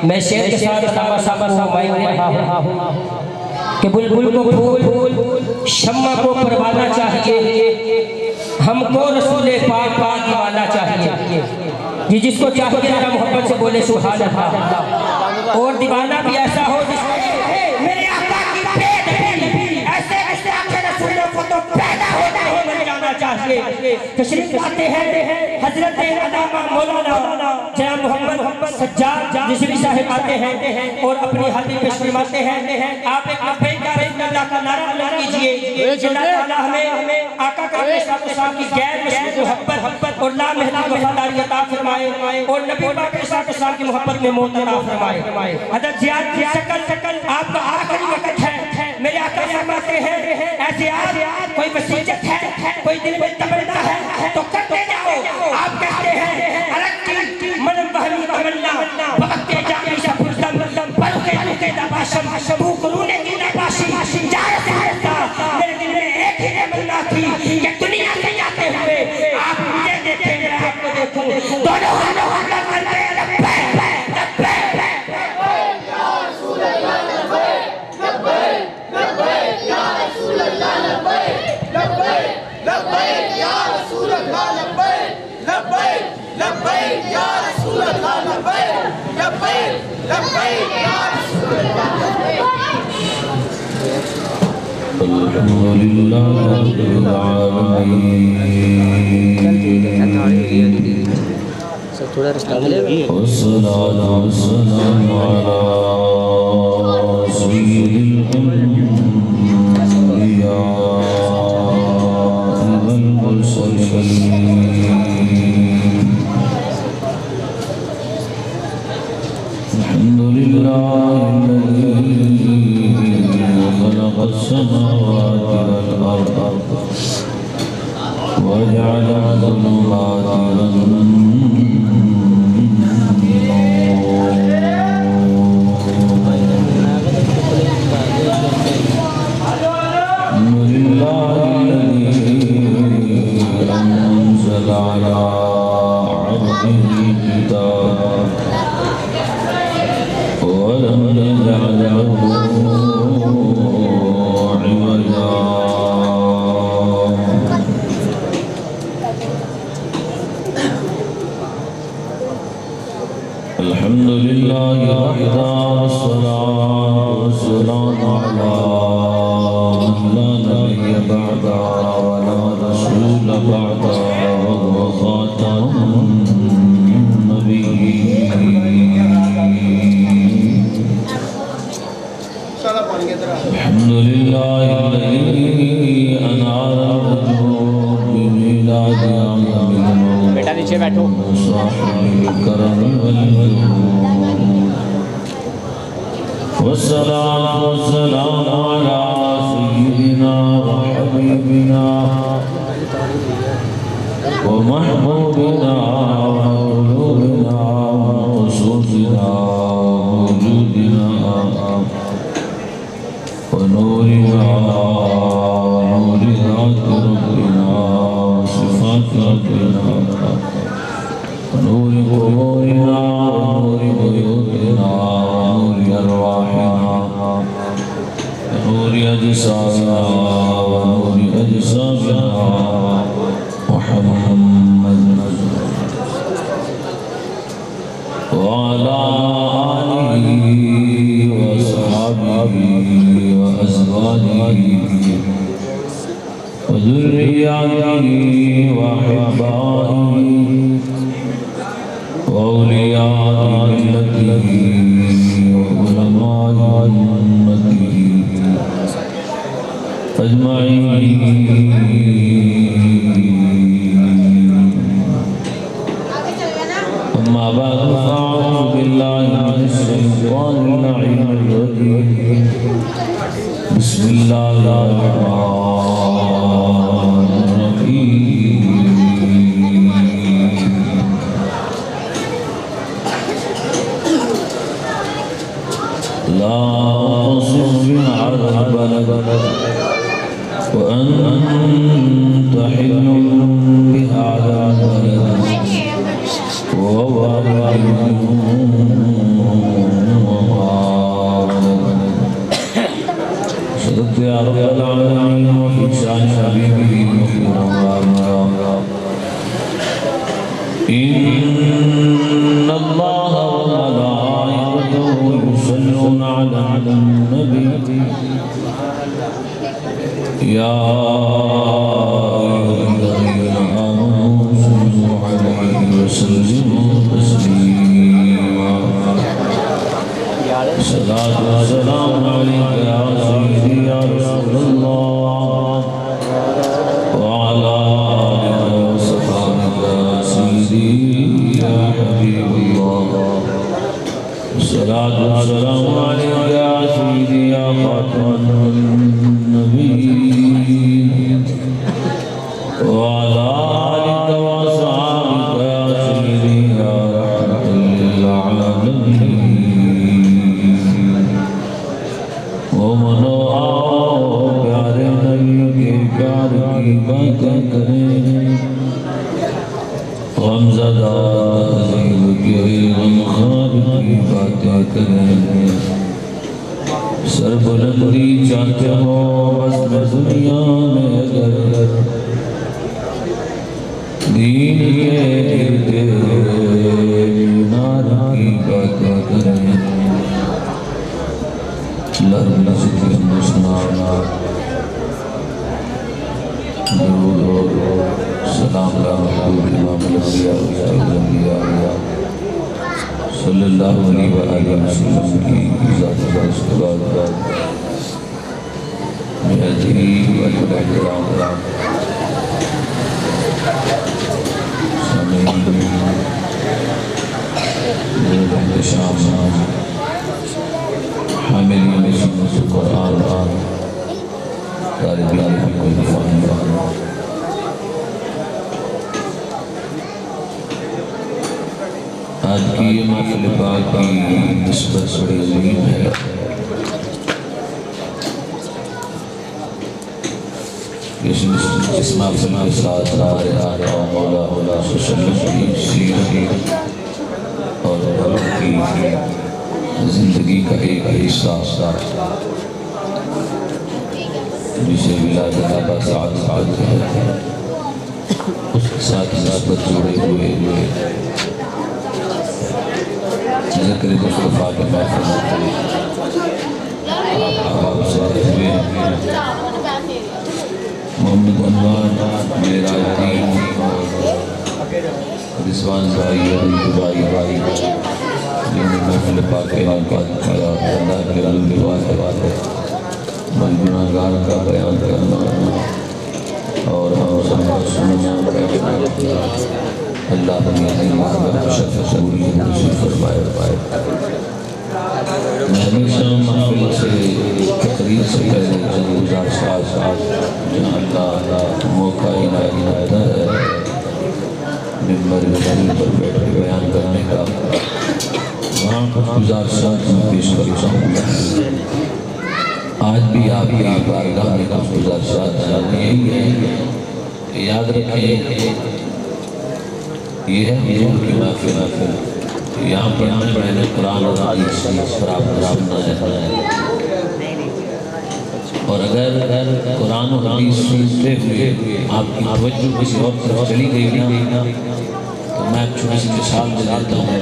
میں شعر کے ساتھ علامہ صاحب کو مائک دے رہا ہوں کہ بلبل کو پھول شمع کو پروانہ چاہیے، ہم کو رسول پاک کا دیوانہ چاہیے. یہ جس کو چاہیے ذرا محبت سے بولے سبحان اللہ. اور دیوانہ بھی ایسا ہو جس میرے آقا کی پیٹ بھی ایسے ایسے آقا رسولوں کو تو پیدا ہونا ہی بن جانا چاہیے. تشریف لاتے ہیں حضرت علامہ مولانا جناب محمد سجاد رضوی صاحب آتے ہیں اور اپنی حاضری پیش فرماتے ہیں. آپ ایک اللہ کا نعرہ بلند کیجئے. اللہ تعالی ہمیں آقا کا صاحب کی غیر مشروط محبت اور لا محدود وفاداری عطا فرمائے اور نبی پاک صاحب کی محبت میں موت عطا فرمائے. حضرت زیاد کی شکل آپ کا آخری وقت ہے. میرے آقا فرماتے ہیں ایسے آج کوئی وسیعت ہے، کوئی دل میں تمنا ہے تو کرتے جاؤ. آپ کہتے ہیں الگ کی من بہنی تمنا وقت کے جامی شا پرزم پرکے لکے دباشم بو قرونے کی نباشی جائے سہتا. میرے دل میں ایک ہی تمنا تھی کہ دنیا سے آتے ہوئے آپ مجھے دیکھیں میں آپ کو دیکھوں. دونوں اللہ کرتے ہیں لبے يا أيها الذين آمنوا صلوا عليه وسلموا تسليما صلاة والسلام عليك يا سيدي يا رسول الله وعلى آلك وصحبك يا سيدي يا حبيب الله الصلاة والسلام عليك يا سيدي يا خاتم النبيين وعلى آلك وصحبك يا سيدي يا رحمة للعالمين ومن آؤ پیارے نبی کے پیار کی باتیں کریں غمزدہ تہذیب کے غمخوار کی باتیں کریں سر بلندی چاہتے ہو بس میں دنیا میں اگر دین کے نار کی باتیں کریں لرنا سکھیں مسنانا درود سلام محبوب امام الانبیاء صلی اللہ علیہ وآلہ وسلم کی ذات اس کے بعد میرے والاحترام سامعین میرے احتشام حاملین سنت قرآن طالبین حق الفاہم آج کی یہ محفل پاک کی نسبت بڑی عظیم ہے جس محفل کے ساتھ آقا مولا صلی اللہ علیہ وسلم کی سیرت اور حضور کی زندگی کا ایک حصہ جسے ولادت آبا سعد کہتے ہیں اس کے ساتھ نسبت جڑے ہوئے ذکر مصطفیٰ کے محفل آپ سے ہوئے محمد عنوان میرا دین رضوان بھائی عبید بھائی جنہوں محفل پاک کے انعقاد کیا اللہ کے علم بات ہے گناہگار کا بیان کرنا اور ہم سب کا سننا اللہ بنی عظیم شرف سبوری نصیب فرمائے میں ہمیشہ محفل سے تقریر سے پہلے چند گزار ساز جہاں اللہ موقع عنایت ہوتا ہے ممبر شریف پر بیٹھ کے بیان کرنے کا وہاں کچھ گزار ساز میں پیش کرتا ہوں آج بھی آپ کی بارگاہ میں کچھ گزار ساز یہی ہے یاد رکھیں یہ ہے حضور کی محفل یہاں پر آنے پڑھنے قرآن اور حدیث پر آپ رابطہ ہے اور اگر قرآن و حدیث سنتے ہوئے آپ کی توجہ کسی اور طرف چلی گئی نا تو میں چھوٹی سی مثال دلاتا ہوں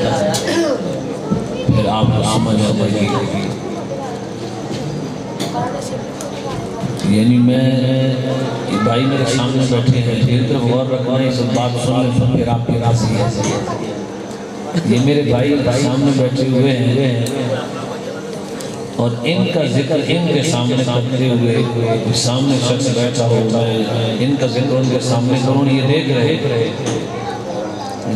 پھر آپ کو سمجھ آ جائے گی یعنی میں یہ بھائی میرے سامنے بیٹھے ہیں دیر طرف غور رکھنا یہ سب بات سن لیں پھر آپ کی راضی ہے یہ میرے بھائی سامنے بیٹھے ہوئے ہیں اور ان کا ذکر ان کے سامنے کرتے ہوئے سامنے شخص بیٹھا ہوتا ہے ان کا ذکر ان کے سامنے کروں یہ دیکھ رہے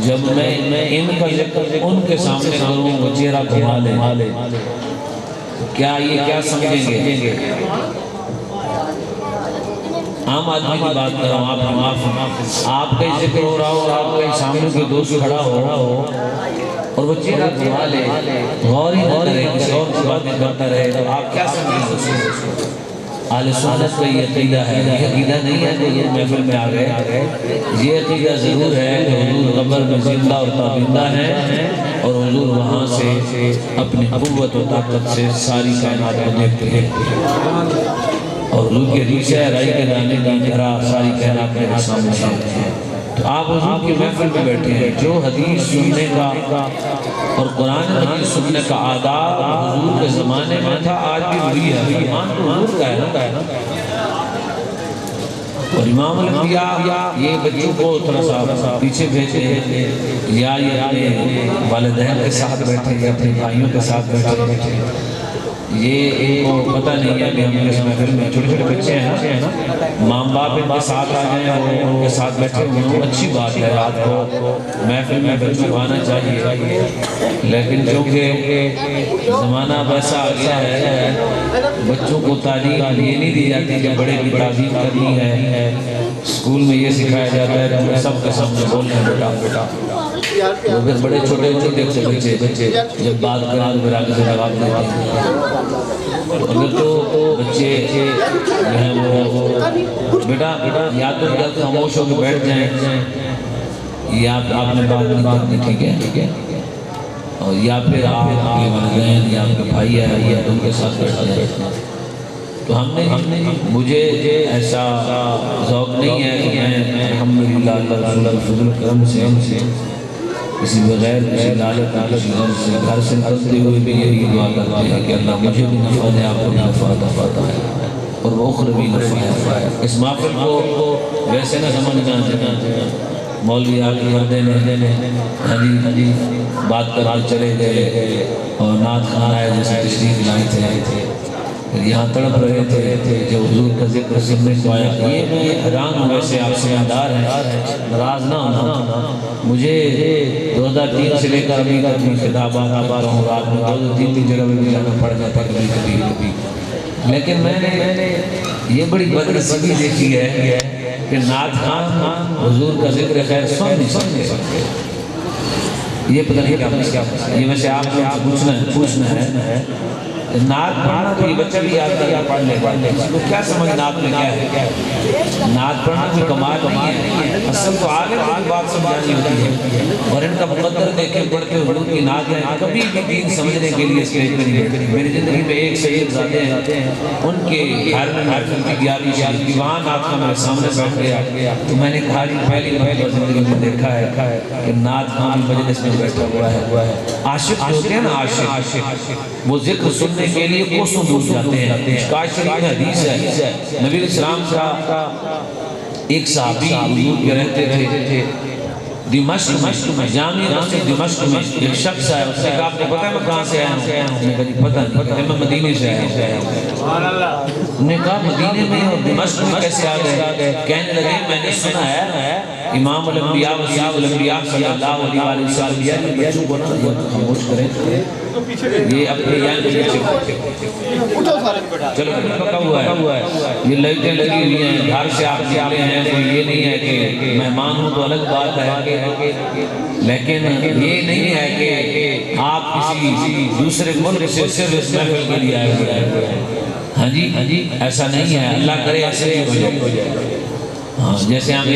جب میں ان کا ذکر ان کے سامنے کروں وہ چہرہ گھما لے کیا یہ کیا سمجھیں گے عام آدمی کی بات کر رہا ہوں آپ کا ذکر ہو رہا ہو آپ کا سامنے کے دوست کھڑا ہو اور وہ چہرہ گھما لے غور ہی نہ کرے کسی اور کی بات کرتا رہے تو آپ کیا سمجھیں اہل سنت کا یہ عقیدہ ہے یہ عقیدہ نہیں ہے کہ یہ محفل میں آ گئے یہ عقیدہ ضرور ہے کہ حضور قبر میں زندہ اور تابندہ ہیں اور حضور وہاں سے اپنی قوت و طاقت سے ساری کائنات کو دیکھتے ہیں اور حضور کے ریشہ رائی کے دانے کی طرح ساری کائنات میرے سامنے ہیں تو آپ حضور کی محفل میں بیٹھے ہیں جو حدیث سننے کا اور قرآن حدیث سننے کا آداب حضور کے زمانے میں تھا آج بھی وہی ہے ایمان تو حضور کا ہے نا اور امام الانبیاء یہ بچوں کو تھوڑا سا پیچھے بھیجتے ہیں یا یہ اپنے والدین کے ساتھ بیٹھے یا اپنے بھائیوں کے ساتھ بیٹھے یہ ان کو پتہ نہیں ہے کہ ہم اس محفل میں چھوٹے چھوٹے بچے ہیں نا ماں باپ ان کے ساتھ آ جائیں وہ ان کے ساتھ بیٹھے ہوئے اچھی بات ہے رات کو محفل میں بچوں کو آنا چاہیے لیکن چونکہ زمانہ ویسا آ گیا ہے بچوں کو تعلیم یہ نہیں دی جاتی کہ بڑے کی تعظیم کرنی ہے اسکول میں یہ سکھایا جاتا ہے کہ سب کے سامنے بولنا ہے بیٹا وہ پھر بڑے چھوٹے چھوٹے بچے جب بات کریں تو پھر آگے سے جواب دیتے ہیں اگر تو بچے جو ہیں وہ بیٹا یا تو خاموش ہو کے بیٹھ جائیں یا آپ نے بات نہیں کرنی ٹھیک ہے اور یا پھر آپ کے والدین یا آپ کے بھائی ہے یا ان کے ساتھ بیٹھ جائیں تو ہم نے مجھے ایسا ذوق نہیں ہے کہ میں الحمدللہ اللہ رسول الفضل کرم سے کسی بغیر کسی لالت کسی غم سے گھر سے نکلتے ہوئے بھی یہی دعا کرتے ہیں کہ اللہ مجھے بھی نفع دے آپ کو بھی نفع عطا ہے اور وہ اخروی نفع ہے اس محفل کو ویسے نہ سمجھنا مولوی آگے مردے نے حجی بات کر چلے گئے اور نعت خان آئے جیسے تشریف لائے تھے یہاں تڑپ رہے تھے جو حضور کا ذکر سننے کو آیا یہ میں حیران ہوں ویسے آپ سے مدار ہے ناراض نہ ہونا مجھے 2003 سے لے کر ابھی تک میں خطابات آتا رہا ہوں رات میں 2-3 جگہ میں بھی جانا پڑ جاتا کبھی لیکن میں نے یہ بڑی بدنصیبی دیکھی ہے کہ نعت خان حضور کا ذکر خیر سن نہیں سکتے یہ پتہ نہیں کیا یہ ویسے آپ نے پوچھنا ہے نعت پڑھنا تو یہ بچہ بھی آتا ہے پڑھ لے اس کو کیا سمجھ نعت میں کیا ہے نعت پڑھنا کوئی کمال نہیں ہے اصل تو عالم کی بات سمجھانی ہوتی ہے اور ان کا مقدر دیکھیں پڑھتے حضور کی نعت ہے کبھی بھی دین سمجھنے کے لیے اسٹیج پر نہیں میری زندگی میں ایک سید زادے ہیں ان کے گھر میں محفل کی 11ویں شادی کی وہاں نعت کا میرے سامنے بیٹھ گیا تو میں نے کہا جی پہلی مرتبہ زندگی میں دیکھا ہے کہ نعت خان مجلس میں بیٹھا ہوا ہے عاشق جو ہوتے ہیں نا عاشق وہ ذکر سننے کے لیے کوسوں دور جاتے ہیں کاش شریف میں حدیث ہے نبی علیہ السلام کا ایک صحابی حضور کے رہتے تھے دمشق میں جامع مسجد دمشق میں ایک شخص ہے اس نے کہا آپ کو پتہ ہے میں کہاں سے آیا ہوں اس نے کہا جی پتہ نہیں میں مدینے سے آیا ہوں اس نے کہا مدینے میں اور دمشق میں کیسے آ گئے کہنے لگے میں نے سنا ہے امام الانبیاء و سید الانبیاء صلی اللہ علیہ وسلم یہ بچوں کو نا خاموش کریں یہ اپنے یہاں کے چلو پکا ہوا ہے یہ لائٹیں لگی ہوئی ہیں گھر سے آپ نکلے ہیں تو یہ نہیں ہے کہ مہمان ہوں تو الگ بات ہے لیکن یہ نہیں ہے کہ آپ کسی دوسرے ملک سے صرف اس محفل کے لیے آئے ہوئے ہیں ہاں جی ایسا نہیں ہے اللہ کرے ایسے ہی ہو جائے ہاں جیسے ہم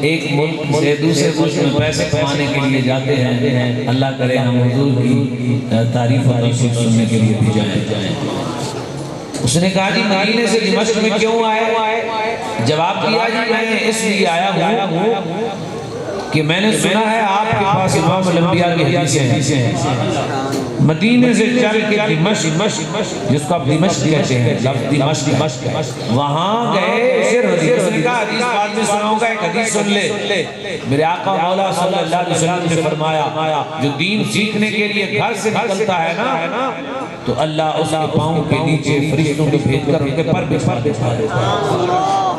ایک ملک سے دوسرے ملک میں پیسے کمانے کے لیے جاتے ہیں اللہ کرے ہم حضور کی تعریف و توصیف سننے کے لیے بھی جائیں اس نے کہا جی مدینے سے دمشق میں کیوں آئے جواب دیا جی میں اس لیے آیا ہوں کہ میں نے سنا ہے آپ کے پاس امام الانبیاء کی حدیثیں ہیں مدینے سے چل کے دمشق جس کو آپ دمشق کہتے ہیں لفظ دمشق وہاں گئے پھر حدیث نے کہا حدیث بعد میں سناؤں گا ایک حدیث سن لے میرے آقا مولا صلی اللہ علیہ وسلم نے فرمایا جو دین سیکھنے کے لیے گھر سے نکلتا ہے نا تو اللہ اس کے پاؤں کے نیچے فرشتوں کو بھیج کر ان کے پر بچھا دیتا ہے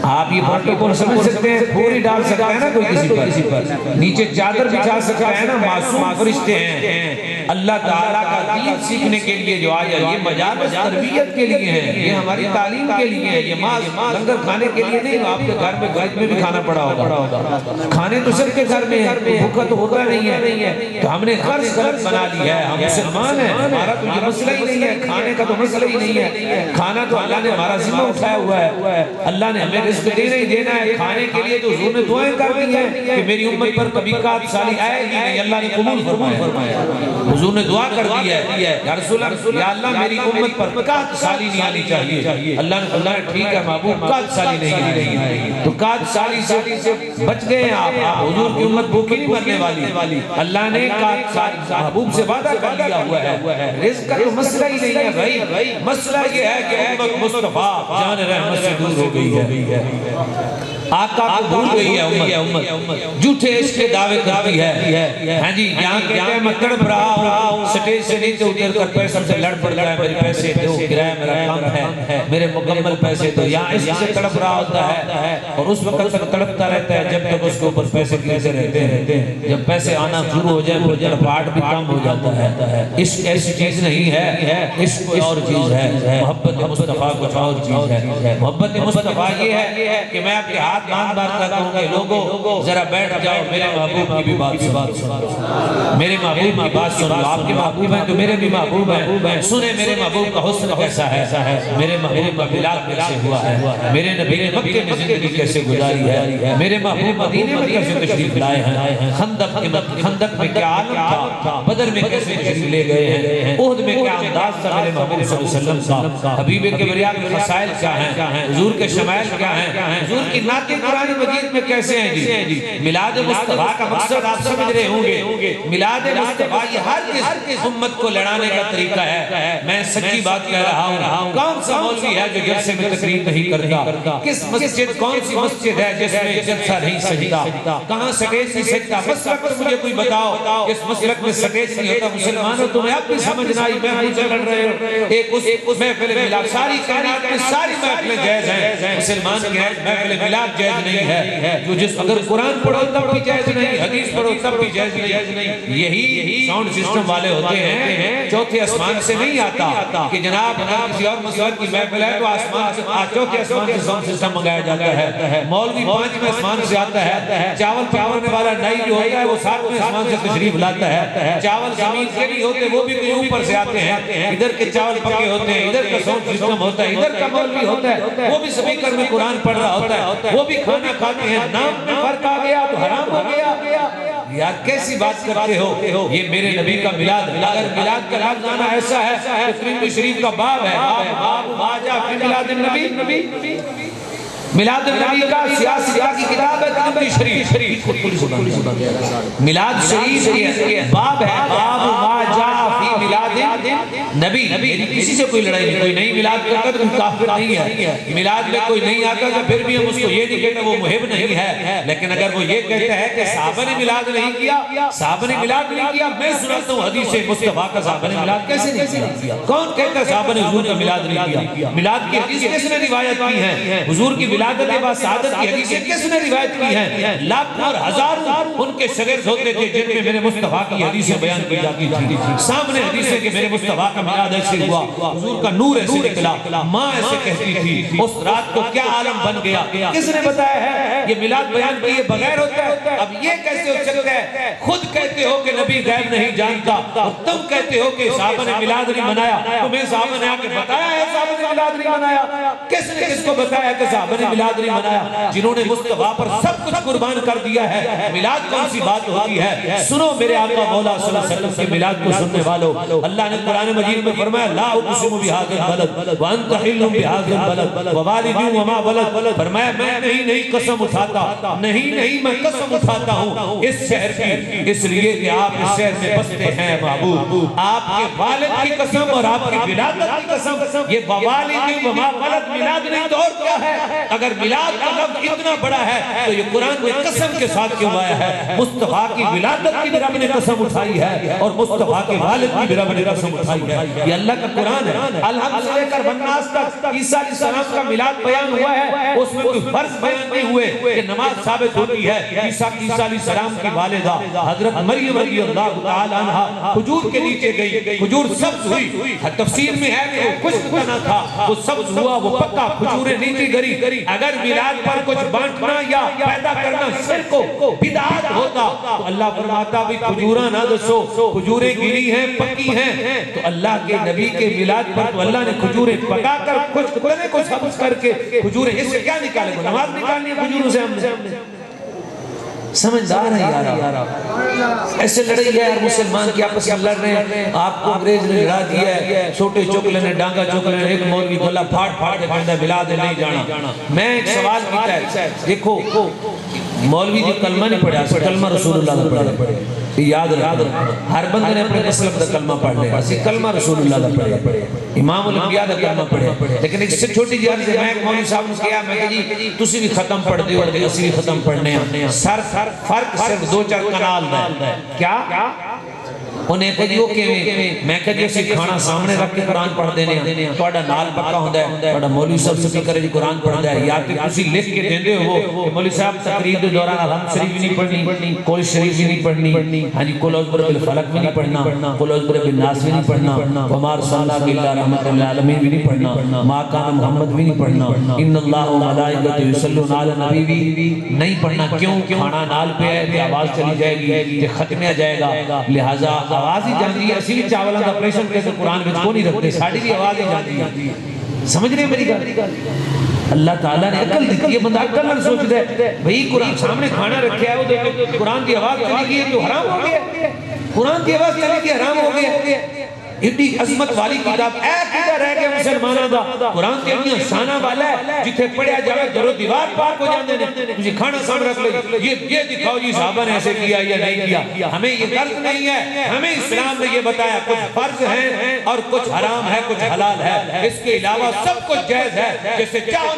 آپ یہ پروٹوکول سمجھ سکتے ہیں پوری ڈال سکتا ہے نا کوئی کسی پر نیچے چادر بچھا سکتا ہے نا معصوم فرشتے ہیں اللہ تعالیٰ کا دین سیکھنے کے لیے جو آیا یہ مجالس تربیت کے لیے ہے یہ ہماری تعلیم کے لیے ہے یہ لنگر کھانے کے لیے نہیں آپ کے گھر میں گھر میں بھی کھانا پڑا ہوگا کھانے تو سب کے گھر میں ہے بھوکا تو ہوتا نہیں ہے تو ہم نے غرض غلط بنا لی ہے ہم مسلمان ہیں ہمارا تو یہ مسئلہ ہی نہیں ہے کھانے کا تو مسئلہ ہی نہیں ہے کھانا تو اللہ نے ہمارا ذمہ اٹھایا ہوا ہے اللہ نے ہمیں رزق دینا ہی دینا ہے کھانے کے لیے تو حضور نے دعائیں کر دی ہیں کہ میری امت پر کبھی کات سالی آئے گی نہیں اللہ نے قبول فرمایا حضور نے دعا کر دی ہے یا رسول اللہ یا اللہ میری امت پر 61 سالی نہیں آنی چاہیے. اللہ نے فرمایا ٹھیک ہے محبوب 61 سالی نہیں آئے گی. تو 61 سالی سے بچ گئے آپ. حضور کی امت بھوکی نہیں مرنے والی. اللہ نے 61 سال محبوب سے وعدہ کر لیا ہوا ہے. رزق کا تو مسئلہ ہی نہیں ہے بھائی. مسئلہ یہ ہے کہ امت مصطفیٰ جان رحمت سے دور ہو گئی ہے. آقا کو بھول گئی ہے امت. جھوٹے عشق کے دعوے کرتی ہے. ہاں جی یہاں کہتے ہیں میں تڑپ رہا ہوں سٹیج سے نیچے اتر کر پیسوں سے لڑ پڑ رہا ہے. میرے پیسے دو کرایہ میرا کم ہے میرے مکمل پیسے دو. یہاں عشق سے تڑپ رہا ہوتا ہے اور اس وقت تک تڑپتا رہتا ہے جب تک اس کے اوپر پیسے گرتے رہتے ہیں. جب پیسے آنا شروع ہو جائے پھر تڑپاہٹ بھی کم ہو جاتا ہے. عشق ایسی چیز نہیں ہے. عشق کوئی اور چیز ہے. محبت مصطفیٰ کچھ اور چیز ہے. محبت مصطفیٰ یہ ہے کہ میں آپ کے ہاتھ باندھ کہتا ہوں کہ لوگوں ذرا بیٹھ جاؤ میرے محبوب کی بھی بات سنو. میرے محبوب کی بات سنو. آپ کے محبوب ہیں تو میرے بھی محبوب ہیں. سنیں میرے محبوب کا حسن کیسا ہے. میرے محبوب کا میلاد کیسے ہوا ہے. میرے نبی نے مکے میں زندگی کیسے گزاری ہے. میرے محبوب مدینے میں کیسے تشریف لائے ہیں. خندق میں کیا عالم تھا. بدر میں کیسے تشریف لے گئے ہیں. احد میں کیا انداز تھا میرے محبوب صلی اللہ علیہ وسلم کا. حبیب کبریا کے مسائل کیا ہیں. حضور کے شمائل کیا ہیں. حضور کی نعتیں قرآن مجید میں کیسے ہیں جی. میلاد مصطفیٰ کا مقصد آپ سمجھ رہے ہوں گے. میلاد مصطفیٰ یہ ہر کس امت کو لڑانے کا طریقہ ہے. میں سچی بات کہہ رہا ہوں. کون سا مولوی ہے جو جلسے میں تقریر نہیں کرتا. کس مسجد کون سی مسجد ہے جس میں جلسہ نہیں سجتا. کہاں سٹیج نہیں سجتا. مسلک تو مجھے کوئی بتاؤ اس مسلک میں سٹیج نہیں ہوتا. مسلمانوں تمہیں اب بھی سمجھنا ہی محفل سے لڑ رہے ہو. ایک اس محفل میلاد ساری کائنات میں ساری محفلیں جائز ہیں. مسلمان کی محفل میلاد جائز نہیں ہے. جو جس اگر قرآن پڑھو تب بھی جائز نہیں. حدیث پڑھو تب بھی جائز نہیں. یہی ساؤنڈ سسٹم والے ہوتے ہیں. چوتھے آسمان سے نہیں آتا کہ جناب کسی اور مسجد کی محفل ہے تو آسمان سے چوتھے آسمان سے ساؤنڈ سسٹم منگایا جاتا ہے. مولوی 5ویں آسمان سے آتا ہے. چاول پکانے والا نائی جو ہوتا ہے وہ 7ویں آسمان سے تشریف لاتا ہے. چاول زمین کے نہیں ہوتے وہ بھی کہیں اوپر سے آتے ہیں. ادھر کے چاول پکے ہوتے ہیں ادھر کا ساؤنڈ سسٹم ہوتا ہے. ادھر کا مولوی ہوتا ہے وہ بھی سپیکر میں قرآن پڑھ رہا ہوتا ہے. وہ بھی کھانا کھاتے ہیں. نام میں فرق آ گیا تو حرام ہو گیا. یار کیسی بات کرتے ہو. یہ میرے نبی کا میلاد. اگر میلاد کا لفظ آنا ایسا ہے کہ ترمذی شریف کا باب ہے. باب ما جاء فی میلاد النبی. میلاد النبی کا سیاہ کی کتاب ہے ترمذی شریف. میلاد شریف کی باب ہے. باب ما جاء فی میلاد نبی. کسی سے کوئی لڑائی نہیں. کوئی نہیں میلاد کرتا تو کافر نہیں ہے. میلاد میں کوئی نہیں آتا تو پھر بھی ہم اس کو یہ نہیں کہتے وہ محب نہیں ہے. لیکن اگر وہ یہ کہتا ہے کہ صحابہ نے میلاد نہیں کیا, صحابہ نے میلاد نہیں کیا, میں سناتا ہوں حدیث مصطفیٰ کا صحابہ نے میلاد کیسے نہیں کیا. کون کہتا ہے صحابہ نے حضور کا میلاد نہیں کیا. میلاد کی حدیث کس نے روایت کی ہے. حضور کی ولادت بعد سعادت کی حدیثیں کس نے روایت کی ہیں. لاکھوں اور ہزاروں ان کے شاگرد ہوتے تھے جن میں میرے مصطفیٰ کی حدیثیں بیان کی جاتی تھی. سامنے حدیثیں کہ میرے مصطفیٰ کا میلاد ایسے ہوا, حضور کا نور ایسے نکلا, ماں ایسے کہتی تھی. اس رات کو کیا عالم بن گیا. کس نے بتایا ہے یہ میلاد بیان کیے بغیر ہوتا ہے. اب یہ کیسے ہو سکتا ہے. خود کہتے ہو کہ نبی غیب نہیں جانتا اور تم کہتے ہو کہ صحابہ نے میلاد نہیں منایا. تمہیں صحابہ نے آ کے بتایا ہے صحابہ نے میلاد نہیں منایا. کس نے کس کو بتایا کہ صحابہ نے میلاد نہیں منایا. جنہوں نے مصطفیٰ پر سب کچھ قربان کر دیا ہے. میلاد کون سی بات ہوتی ہے. سنو میرے آقا مولا صلی اللہ علیہ وسلم کے میلاد کو سننے والو. اللہ نے قرآن مجید میں فرمایا لا اقسم بهذا البلد وانت حل بهذا البلد ووالد وما ولد. فرمایا میں نہیں قسم اٹھاتا. نہیں میں قسم اٹھاتا ہوں اس شہر کی, اس لیے کہ آپ اس شہر میں بستے ہیں محبوب. آپ کے والد کی قسم اور آپ کی ولادت کی قسم. یہ ووالد وما ولد میلاد نہیں تو اور کیا ہے. اگر میلاد کا لفظ اتنا بڑا ہے تو یہ قرآن میں قسم کے ساتھ کیوں آیا ہے. مصطفیٰ کی ولادت کی بھی رب نے قسم اٹھائی ہے اور مصطفیٰ کے والد کی بھی رب نے قسم اٹھائی ہے. یہ اللہ کا قرآن ہے. الحمد سے لے کر والناس تک عیسیٰ علیہ السلام کا میلاد بیان ہوا ہے. اس میں کوئی فرض بیان نہیں ہوئے کہ نماز ثابت ہوتی ہے. عیسیٰ علیہ السلام کی والدہ حضرت مریم رضی اللہ تعالی عنہا کھجور کے نیچے گئی. کھجور سبز ہوئی. تفسیر میں ہے کہ وہ خشک تنا تھا, وہ سبز ہوا, وہ پکا, کھجوریں نیچے گری. اگر میلاد پر کچھ بانٹنا یا پیدا کرنا شرک و بدعت ہوتا تو اللہ فرماتا بھی کھجوراں نہ دسو. کھجوریں گری ہیں, پکی ہیں. تو اللہ کے نبی کے میلاد پر تو اللہ نے کھجوریں پکا کر کچھ تنے کو سبز کر کے کھجوریں اس سے کیا نکالے گا. نماز نکالنی ہے کھجوروں سے. ہم نے سمجھدار ہیں یار، ایسے لڑائی ہے یار مسلمان کی آپس میں لڑ رہے ہیں، آپ کو انگریز نے لڑا دیا ہے، چھوٹے چوکلے نے ڈانگا چوکلے نے ایک مولوی گلا پھاڑ پھاڑ کے کہتا ہے بلا دے نہیں جانا۔ میں ایک سوال کیتا ہے، دیکھو مولوی جو کلمہ نہیں پڑھا، کلمہ رسول اللہ دا پڑھے، یاد رکھو ہر بندے نے اپنے مسلک دا کلمہ پڑھ لیا، اسی کلمہ رسول اللہ دا پڑھے، امام الانبیاء دا کلمہ پڑھے، لیکن ایک سے چھوٹی جی عرض ہے، میں ایک مولوی صاحب نے کہا میں کہ جی تسی بھی ختم پڑھ دے اور اسی بھی ختم پڑھنے ہیں، فرق صرف دو چار کنال دا ہے، کیا؟ انہیں کہا جی وہ کیویں؟ میں کہا جی اسی کھانا سامنے رکھ کے قرآن پڑھ دینے ہیں، توڑا نال پکا ہوندہ ہے، توڑا مولوی صاحب سپیکر جی قرآن پڑھ دیا ہے، یا کہ کسی لکھ کے دیندے ہو کہ مولوی صاحب تقریب دے دوران الحمد شریف بھی نہیں پڑھنی، کل شریف بھی نہیں پڑھنی، ہاں جی کل عزبر بالفلق بھی نہیں پڑھنا، کل عزبر بالناس بھی نہیں پڑھنا، ومار صلی اللہ علیہ رحمت العالمین بھی نہیں پڑھنا، ما کان محمد بھی نہیں پڑھنا، ان اللہ و ملائکۃ یصلون علی النبی بھی نہیں پڑھنا، کیوں؟ کھانا نال پہ ہے، آواز چلی جائے گی، تے ختمیہ جائے گا، لہٰذا آواز ہی جاندی ہے، اسی بھی چاولاں دا پریشن کیسے قرآن وچ کو نہیں رکھتے، ساڑھی بھی آواز ہی جاندی ہے، سمجھ رہے ہیں میری گل؟ اللہ تعالیٰ نے عقل دیتی ہے، بندہ عقل نہ سوچ دے بھئی قرآن سامنے کھانا رکھیا ہے، وہ قرآن کی آواز چلی گئی ہے تو حرام ہو گیا، قرآن کی آواز چلی گئی حرام ہو گیا، اتنی عظمت والی کتاب اے کدھر رہ گیا مسلمانوں دا، قرآن کے اتنی شانہ والا ہے جتھے پڑھیا جائے در و دیوار پاک ہو جاندے نے، مجھے کھانا سامنے رکھ لے، یہ دکھاؤ جی صحابہ نے ایسے کیا یا نہیں کیا، ہمیں یہ غلط نہیں ہے، ہمیں اسلام نے یہ بتایا کچھ فرض ہیں اور کچھ حرام ہے کچھ حلال ہے، اس کے علاوہ سب کچھ جائز ہے، جیسے چاہو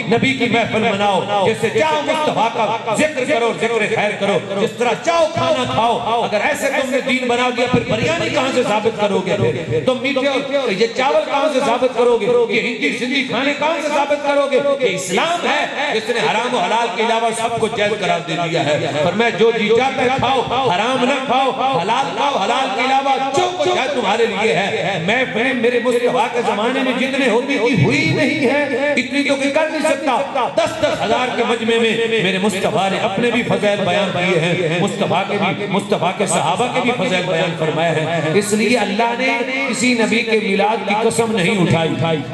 نبی کی محفل مناؤ، جیسے چاہو مصطفیٰ کا ذکر کرو، ذکر خیر کرو، جس طرح چاہو کھانا کھاؤ، اگر ایسے تم نے دین بنا دیا پھر بریانی کہاں سے ثابت کرو گے؟ تم میٹھے اور یہ چاول کہاں سے ثابت کرو گے؟ یہ ہندی سندھی کھانے کہاں سے ثابت کرو گے؟ یہ اسلام ہے جس نے حرام و حلال کے علاوہ سب کو جائز قرار دے دیا ہے، فرمایا جو جی چاہتا ہے کھاؤ، حرام نہ کھاؤ، حلال کھاؤ، حلال کے علاوہ جو کچھ ہے تمہارے لیے ہے۔ میں میرے مصطفیٰ کے زمانے میں جتنے ہوتی کی ہوئی نہیں ہے، اتنی تو کر نہیں سکتا، 10,000 ہزار کے مجمع میں میرے مصطفیٰ نے اپنے بھی فضائل بیان کیے ہیں، مصطفیٰ کے صحابہ کے بھی فضائل بیان فرمائے ہیں، اس لیے اللہ نے کسی نبی کے میلاد کی قسم نہیں اٹھائی۔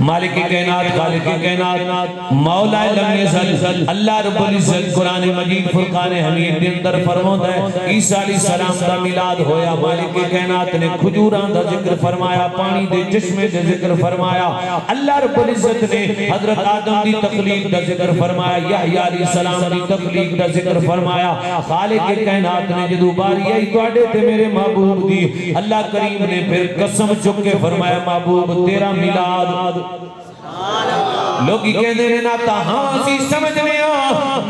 مالک کائنات خالق کائنات مولا لم یزل اللہ رب العزت قرآن مجید فرقان حمید دے اندر فرماتا ہے عیسیٰ علیہ السلام دا میلاد ہویا، مالک کائنات نے کھجوراں دا ذکر فرمایا، پانی دے چشمے دے ذکر فرمایا، اللہ رب العزت نے حضرت آدم دی تخلیق دا ذکر فرمایا، یحییٰ علیہ السلام دی تخلیق دا ذکر فرمایا، خالق کائنات نے جدو باری آئی توڑے تے میرے محبوب دی، اللہ کریم نے پھر قسم چک کے فرمایا محبوب تیرا میلاد لوگی کہنے نے ناتا ہاں اسی سمجھنے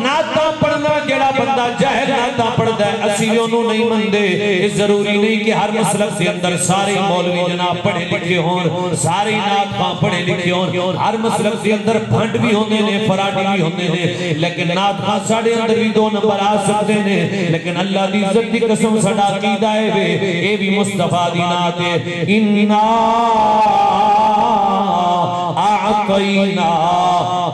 ناتا پڑھنا جڑا بندہ جاہل ناتا پڑھتا ہے اسی انہوں نہیں مندے، اس ضروری نہیں کہ ہر مسلک سے اندر سارے مولوی جناب پڑھے لکھے ہون، سارے نات خاں پڑھے لکھے ہون، ہر مسلک سے اندر بھنڈ بھی ہوندے نے، فراڈی بھی ہوندے نے، لیکن نات خاں ساڑھے اندر بھی 2 نمبر آ سکتے نے، لیکن اللہ دی عزت دی قسم سڑا عقیدہ ہے اے بھی مصطفیٰ دی نات ہے، انہا اعطینا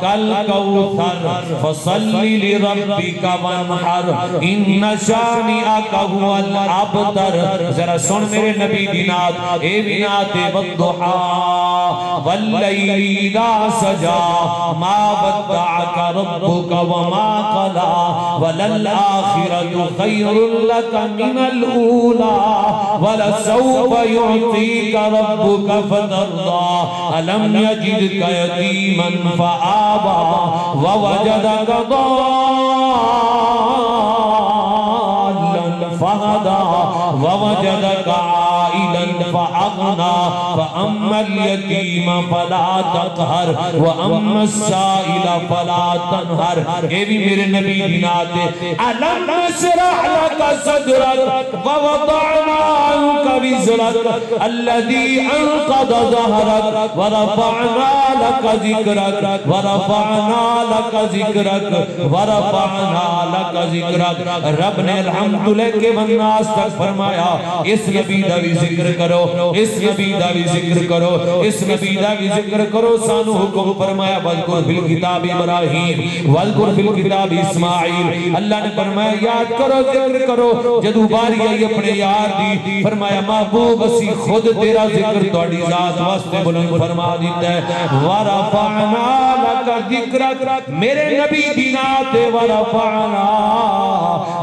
کل کوثر فصلی لربک وانحر ان شانئک هو الابتر۔ ذرا سن میرے نبی دی نات، اے بھی نات والضحی واللیل اذا سجا ما ودعک ربک وما قلا وللآخرۃ خیر لک من الاولی ولسوف یعطیک ربک فترضی الم یجدک یتیما فآبا ووجدک ضالا فہدا ووجدک عائلا فأغنا فأما اليتیم فلا تقہر وأما السائل فلا تنہر۔ اے بھی میرے نبی دی نات ہے، ألم نشرح لك صدرك ووضعنا عنك وزرك الذي أنقض ظهرك ورفعنا لك ذكرك ورفعنا لك ذكرك ورفعنا لك ذكرك۔ رب نے الحمدللہ کے والناس تک فرمایا اس نبی دا بھی ذکر کرو، اس نبی دا بھی ذکر کرو، اس نبی دا بھی ذکر کرو، سانو حکم فرمایا وَذْكُرْ فِي الْكِتَابِ ابراہیم وَذْكُرْ فِي الْكِتَابِ اسماعیل، اللہ نے فرمایا یاد کرو ذکر کرو، جدو باری آئی اپنے یار دی فرمایا محبوب اسی خود تیرا ذکر توڑی ذات واسطے بلند فرما دیتا ہے وَرَفَعْنَا لَكَ ذِكْرَكَ میرے نبی دینات وَرَفَعْنَا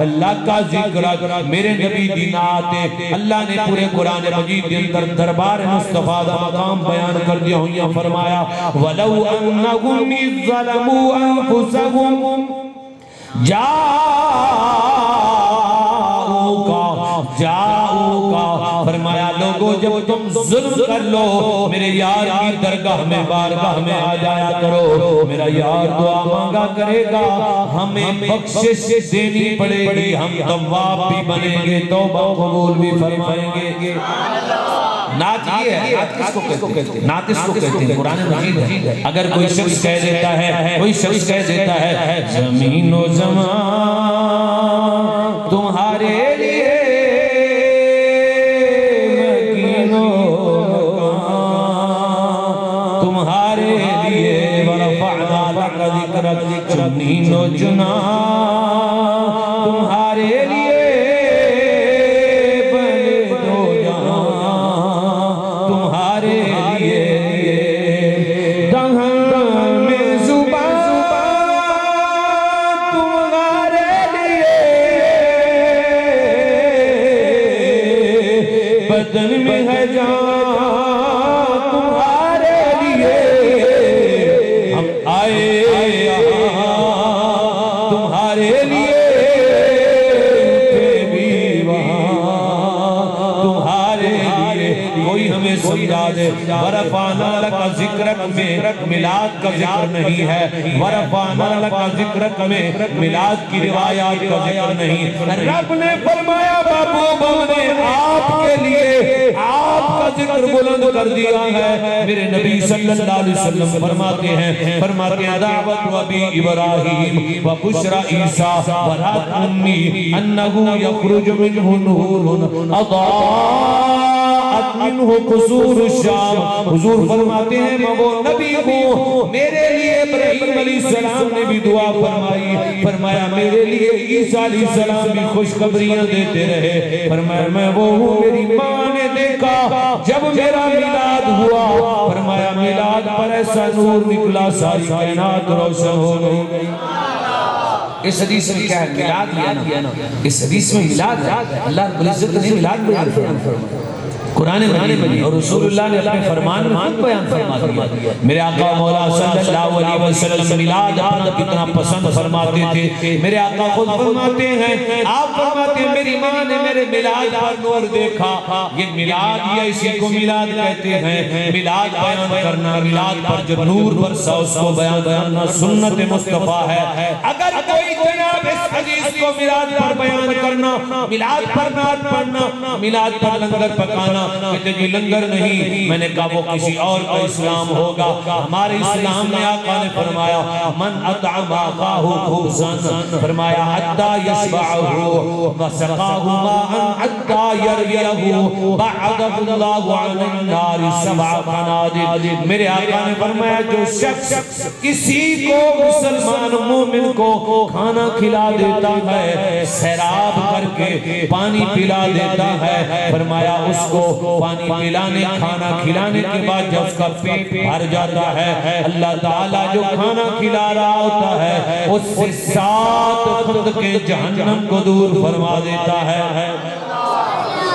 لَكَ ذِكْرَكَ میرے نبی دینات اللہ نے پورے قرآن مجید کے اندر دربار مصطفیٰ دا مقام بیان کر دیا ہوئی فرمایا وَلَوْ أَنَّهُمْ إِذْ ظَلَمُوا أَنفُسَهُمْ جاؤگا فرمایا لوگوں جب تم ظلم کر لو میرے یار کی درگاہ میں بارگاہ میں آ جایا کرو میرا یار دعا مانگا کرے گا ہمیں بخشش دینی پڑے گی ہم تواب بھی بنیں گے توبہ قبول بھی فرمائیں گے نعت یہ ہے نعت کس کو کہتے ہیں نعت اس کو کہتے ہیں قرآن مجید ہے اگر کوئی شخص کہہ دیتا ہے کوئی شخص کہہ دیتا ہے زمین و زمان تمہارے لیے مکین و مکان تمہارے لیے ورفعنا لک ذکرک زمین و جنان تمہارے لیے بدن میں ہے جان تمہارے لیے ہم آئے تمہارے لیے بھی وہاں تمہارے لیے کوئی ہمیں سمجھا دے ورفعنا لک ذکرک میں میلاد کا ذکر نہیں ہے ورفعنا لک ذکرک میں میلاد کی روایات کا ذکر نہیں رب نے فرمایا محبوب نے آپ کے لیے آپ کا ذکر بلند کر دیا ہے میرے نبی صلی اللہ علیہ وسلم فرماتے ہیں دعوت ابی ابراہیم و بشرا عیسیٰ ورات امی انہو یخرج منہ نور اضاءت منہ قصور الشام حضور فرماتے ہیں میں وہ نبی ہوں میرے لیے ابراہیم علیہ السلام نے بھی دعا فرمائی فرمایا میرے لیے عیسیٰ علیہ السلام بھی خوشخبریاں دیتے رہے فرمایا میں وہ ہوں میری ماں نے دیکھا جب میرا میلاد ہوا فرمایا میلاد پر ایسا نور نکلا ساری کائنات روشن ہو گئی اس حدیث میں کیا ہے میلاد لیا نا اس حدیث میں میلاد ہے اللہ رب العزت نے میلاد بیان فرمایا قرآن مجید اور رسول اللہ نے اپنے فرمان میں خود بیان فرما دیا میرے آقا مولا صلی اللہ علیہ وسلم میلاد اپنا کتنا پسند فرماتے تھے میرے آقا خود فرماتے ہیں آپ فرماتے ہیں میری ماں نے میرے میلاد پر نور دیکھا یہ میلاد یا اسی کو میلاد کہتے ہیں میلاد بیان کرنا میلاد پر جو نور برسا اس کو بیان کرنا سنت مصطفیٰ ہے اگر کوئی جناب اس حدیث کو میلاد پر بیان کرنا میلاد پر نعت پڑھنا میلاد پر لنگر پکانا کہتے جی لنگر نہیں میں نے کہا وہ کسی اور کا اسلام ہوگا ہمارے اسلام میں آقا نے فرمایا من اطعم آقاہ خبزاً فرمایا حتی یشبعہ وسقاہ ماءً حتی یرویہ بعدہ اللہ عن النار سبع قنادل میرے آقا نے فرمایا جو شخص کسی کو مسلمان مومن کو کھانا کھلا دیتا ہے سیراب کر کے پانی پلا دیتا ہے فرمایا اس کو پانی پلانے کھانا کھلانے کے بعد جب اس کا پیٹ بھر جاتا ہے اللہ تعالیٰ جو کھانا کھلا رہا ہوتا ہے اس سے 7 خندق جہنم کو دور فرما دیتا ہے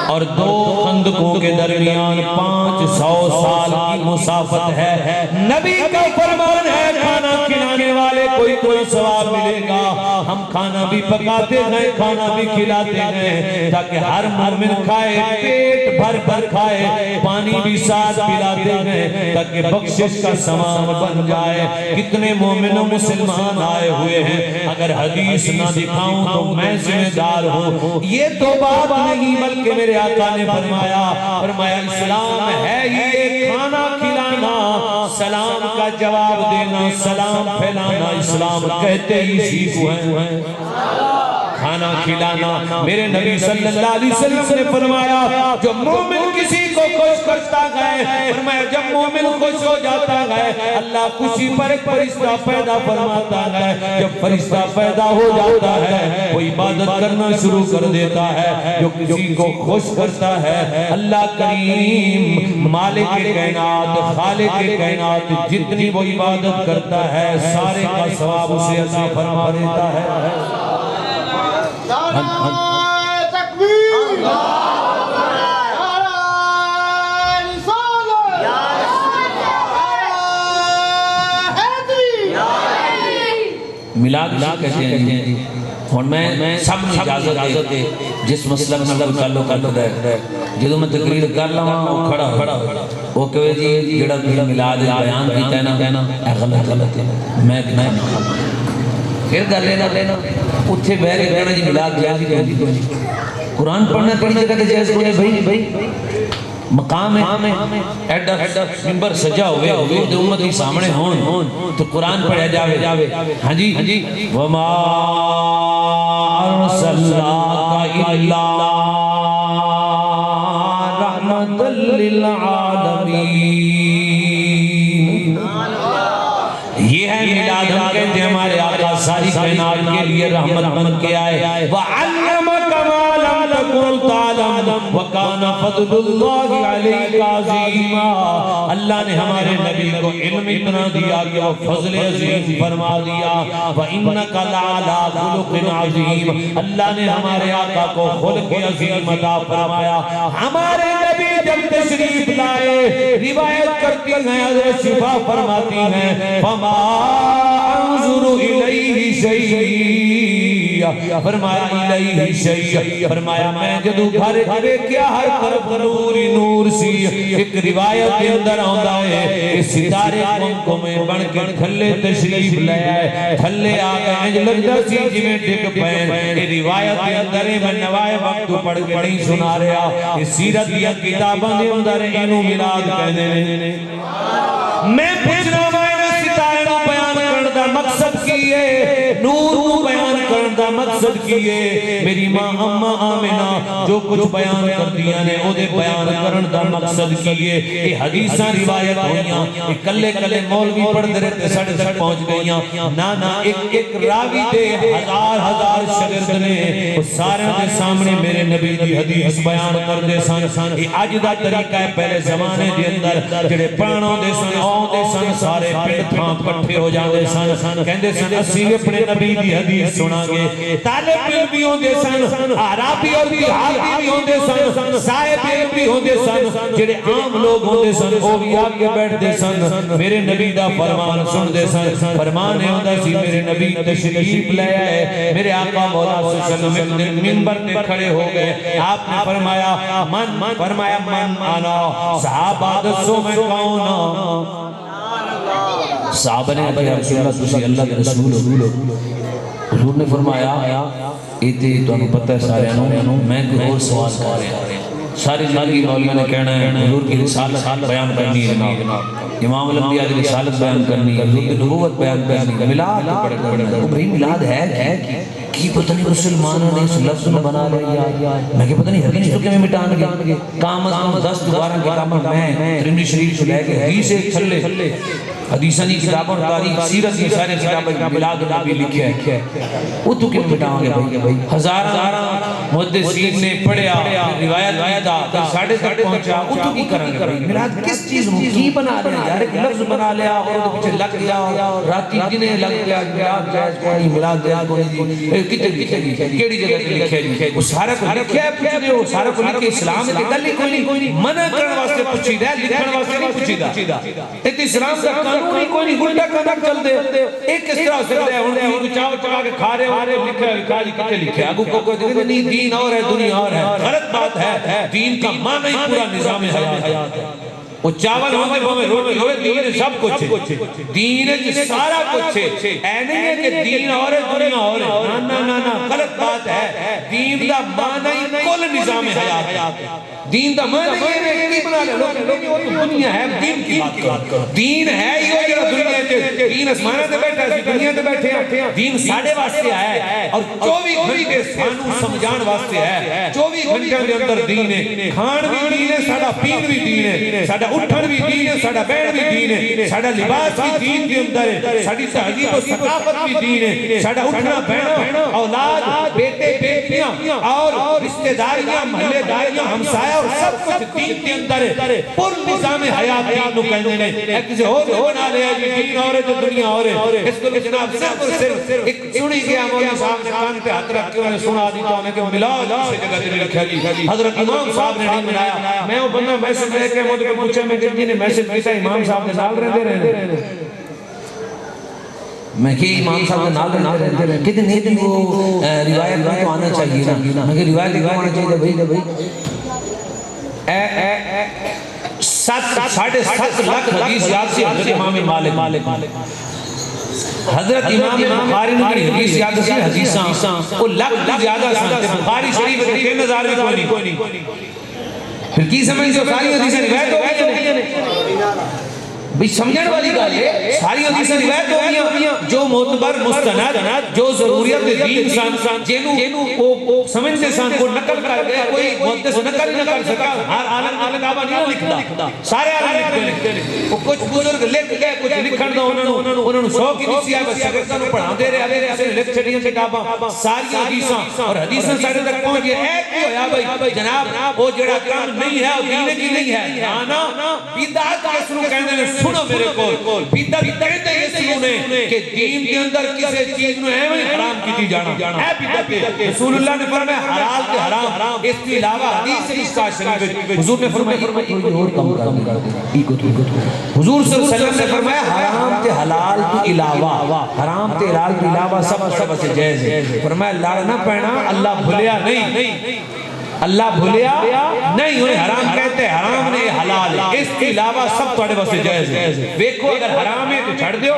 اور 2 خندقوں کے درمیان 500 سال کی مسافت ہے نبی کا فرمان ہے کھانا کھلانے والے کوئی ثواب ملے گا ہم کھانا بھی پکاتے ہیں کھانا بھی کھلاتے ہیں تاکہ ہر مومن کھائے پیٹ بھر کھائے پانی بھی ساتھ پلاتے ہیں تاکہ بخشش کا سامان بن جائے کتنے مومن و مسلمان آئے ہوئے ہیں اگر حدیث نہ دکھاؤں تو میں ذمہ دار ہوں یہ تو بات نہیں بلکہ میرے آقا نے فرمایا اسلام ہے یہ کھانا کھلانا سلام کا جواب دینا سلام پھیلانا اسلام کہتے ہی اسی کو ہیں کھانا کھلانا میرے نبی صلی اللہ علیہ وسلم نے فرمایا جو مومن کسی کو خوش کرتا ہے فرمایا جب مومن خوش ہو جاتا ہے اللہ خوشی پر ایک فرشتہ پیدا فرماتا ہے جب فرشتہ پیدا ہو جاتا ہے وہ عبادت کرنا شروع کر دیتا ہے جو کسی کو خوش کرتا ہے اللہ کریم مالک کائنات خالق کائنات جتنی وہ عبادت کرتا ہے سارے کا ثواب اسے عطا فرما دیتا ہے میلاد کہتے ہیں اور میں سب نے اجازت دے جس مسئلہ میں تعلق ہے جدو میں تقریر کر لوں وہ کھڑا وہ کہے جی جڑا تسی میلاد بیان کیتا ہے نا اے غلط ہے میں پھر گل لینا اتھے بیٹھ کے کہنا جی میلاد جائز نہیں قرآن پڑھنا کہنی جگہ تے جائز نہیں بھائی مقام ہے ایڈا منبر سجا ہوئے حضور دے امت کے سامنے ہون تو قرآن پڑھا جاوے ہاں جی وما ارسلناک الا رحمت للعالمین یہ ہے میلاد ہم کہتے ہیں ہمارے آقا ساری کائنات کے لیے رحمت بن کے آئے وعلمک ما لم تکن تعلم وکان فضل اللہ علیک عظیما اللہ نے ہمارے نبی کو علم اتنا دیا کہ وہ فضل عظیم فرما دیا وَإِنَّكَ لَعَلَىٰ خُلُقٍ عَظِيمٍ اللہ نے ہمارے آقا کو خلق عظیم عطا فرمایا ہمارے نبی جب تشریف لائے روایت کرتی ہیں حضرت شفا فرماتی ہیں فَمَا أَنظُرُ إِلَيْهِ شَيْءٍ فرمایا الیہ شیء فرمایا میں جدو گھر گھرے کیا ہر طرف نور نور سی ایک روایت کے اندر آندا ہے اس ستارے کو میں بن کے تھلے تشریف لے آئے تھلے آگئے انج لگتا سی جی میں ڈگ پین یہ روایت کے اندر میں نوائے وقت پڑھ کے نہیں سنا رہا اس سیرت یا کتاباں کے اندر اینو میلاد کہنے میں پوچھنا ستارے نو بیان کرنے دا مقصد کی ہے نور کو بیان کرنے دا مقصد کی ہے میری ماں اماں آمنہ جو کچھ بیان کر دیا نے او دے بیان کرنے دا مقصد کی ہے یہ حدیثاں روایت ہوئیاں ایک کلے کلے مولوی پڑھ دے رہتے سڑے سڑ پہنچ گئیاں نا ایک راوی دے ہزار شگرد نے اس سارے دے سامنے میرے نبی دی حدیث بیان کر دے سن یہ آج دا طریقہ ہے پہلے زمانے دے اندر جڑے پرانوں دے سن آؤں دے سن سارے پنڈ تھاں کٹھے ہو جاندے سن کہندے سن اسی اپنے نبی دی حدیث سنا گے طالب علم بھی ہوندے سن عربی اور دیہاتی بھی ہوندے سن صاحب علم بھی ہوندے سن جڑے عام لوگ ہوندے سن وہ بھی آگے بیٹھدے سن میرے نبی دا فرمان سندے سن فرمان ہے ہوندا سی میرے نبی تشریف لے آئے میرے آقا مولا صلی اللہ علیہ وسلم منبر تے کھڑے ہو گئے آپ نے فرمایا من انا صحابہ دسو میں کون ہوں صحابہ نے کہا رسول اللہ تسی اللہ کے رسول ہو حضور نے فرمایا ایتے تو انہوں پتہ ہے سارے انہوں میں کوئی اور سوال کر رہے ہیں ساری زندگی مولیوں نے کہنا ہے حضور کی رسالت بیان کرنی ہے امام الانبیاء کی رسالت بیان کرنی ہے حضور کی نبوت بیان کرنی ہے ملاد وہ بھئی ملاد ہے کی پتہ نہیں مسلمانوں نے اس لفظ نے بنا لیا میں کہ پتہ نہیں حدیث تو کیوں مٹان گے کام از کم 10 12 کتابیں میں ترمذی شریف سے لے کے حدیث ایک چھلے حدیثاں کی کتابوں تاریخ سیرت کی سارے کتابیں میلاد النبی لکھے ہیں وہ تو کیوں مٹاؤں گے بھائی ہزاراں محدثین نے پڑھیا روایت آیا تھا ساڑھے تک پہنچا وہ تو کی کریں گے بھائی میلاد کس چیز میں کی بنا لیا یار ایک لفظ بنا لیا اور پیچھے لگ گیا راتی دنے لگ گیا میلاد جائز کوئی میلاد جائز کوئی کتے کیڑی جگہ تے لکھے جی وہ سارا کو لکھیا ہے پوچھدے ہو سارا کو لکھے اسلام تے گل ہی کوئی نہیں منع کرن واسطے پوچھیدا ہے لکھن واسطے نہیں پوچھیدا تے اسلام دا قانون ہی کوئی نہیں الٹا قدم چل دے ایک کس طرح سے ہے ہن چاو چلا کے کھا رہے ہو لکھا کالی کتے لکھیا اگو کو کوئی نہیں دین اور ہے دنیا اور ہے غلط بات ہے دین کا معنی ہی پورا نظام حیات ہے وہ چاول ہوتے بھویں روٹی ہوئے دین سب کچھ دین سارا کچھ ہے اے نہیں ہے کہ دین اور ہے دنیا اور ہے نا غلط بات ہے دین دا معنی ہی کل نظام حیات دین دا معنی یہ ہے کہ بنا لے لوگ وہ تو دنیا ہے دین کی بات کر دین ہے یہ جو دنیا تے دین اسمانہ تے بیٹھا ہے دنیا تے بیٹھے ہیں دین ساڑھے واسطے آیا ہے اور 24 گھنٹے سانو سمجھان واسطے ہے 24 گھنٹے دے اندر دین ہے کھان بھی دین ہے ساڈا پین بھی دین ہے ساڈا اٹھن بھی دین ہے ساڈا بیٹھ بھی دین ہے ساڈا لباس بھی دین کے اندر ہے ساڈی تہذیب و ثقافت بھی دین ہے ساڈا اٹھنا بیٹھنا اولاد بیٹے بیٹیاں اور رشتہ داریاں محلے داریاں ہمسایہ اور سب کچھ دین کے اندر ہے پر نظام حیات دین نو کہنے نے ایک کسی اور بنا لیا جی دین اور ہے تو دنیا اور ہے اس کو جناب صرف اور صرف ایک سنی گیا مولوی صاحب نے کان پہ ہاتھ رکھ کے انہوں نے سنا دیتا انہیں کہ ملاد سے جگہ دل رکھا جی حضرت امام صاحب نے نہیں ملایا میں وہ بندہ میسج لے کے مجھے پوچھا میں کہ جی نے میسج کیسا امام صاحب نے نال رہتے میں کہ امام صاحب کے نال رہتے رہے کہتے نہیں وہ روایت میں تو آنا چاہیے نا میں کہ روایت لکھو آنا چاہیے بھائی ساڑھے 7 لاکھ حدیث یاد سے حضرت امام مالک حضرت امام بخاری نے حدیث یاد سے حدیثاں وہ لاکھ زیادہ سنتے بخاری شریف کے 3000 بھی کوئی نہیں پھر کی سمجھ جو ساری حدیثیں روایت ہو گئی بھی سمجھنے والی گل ہے ساری حدیثیں روایت ہو گئی جو معتبر مستند جو ضروریت دین سان جنوں وہ سمجھتے سان کو نقل کر گئے کوئی محدث نقل نہ کر سکا ہر عالم کعبہ نہیں لکھتا سارے عالم لکھتے وہ کچھ بزرگ لکھ گئے کچھ لکھن دا انہوں نے شوق ہی نہیں سی بس شاگرداں نوں پڑھاندے رہے اسے لکھ چھڑیاں کتاباں ساری حدیثاں اور حدیثاں سارے تک پہنچ گئے اے کی ہویا بھائی جناب وہ جڑا کام نہیں ہے وہ دین کی نہیں ہے نا بدعت کس نوں کہندے نے سنو میرے کول بدعت کہندے اس نوں نے کہ دین کے اندر کسی چیز نوں ایویں حرام کیتی جانا اے بدعت ہے رسول اللہ نے فرمایا حلال تے حرام اس کے علاوہ حدیث مشکاۃ شریف حضور نے فرمایا کوئی اور کام کر حضور صلی اللہ علیہ وسلم نے فرمایا حرام تے حلال کے علاوہ حرام تے حلال کے علاوہ سب سے جائز ہے فرمایا لڑ نہ پینا اللہ بھولیا نہیں اللہ بھولیا نہیں انہیں حرام کہتے ہیں حرام نے حلال ہے اس کے علاوہ سب تھوڑے واسطے جائز ہے دیکھو اگر حرام ہے تو چھڑ دیو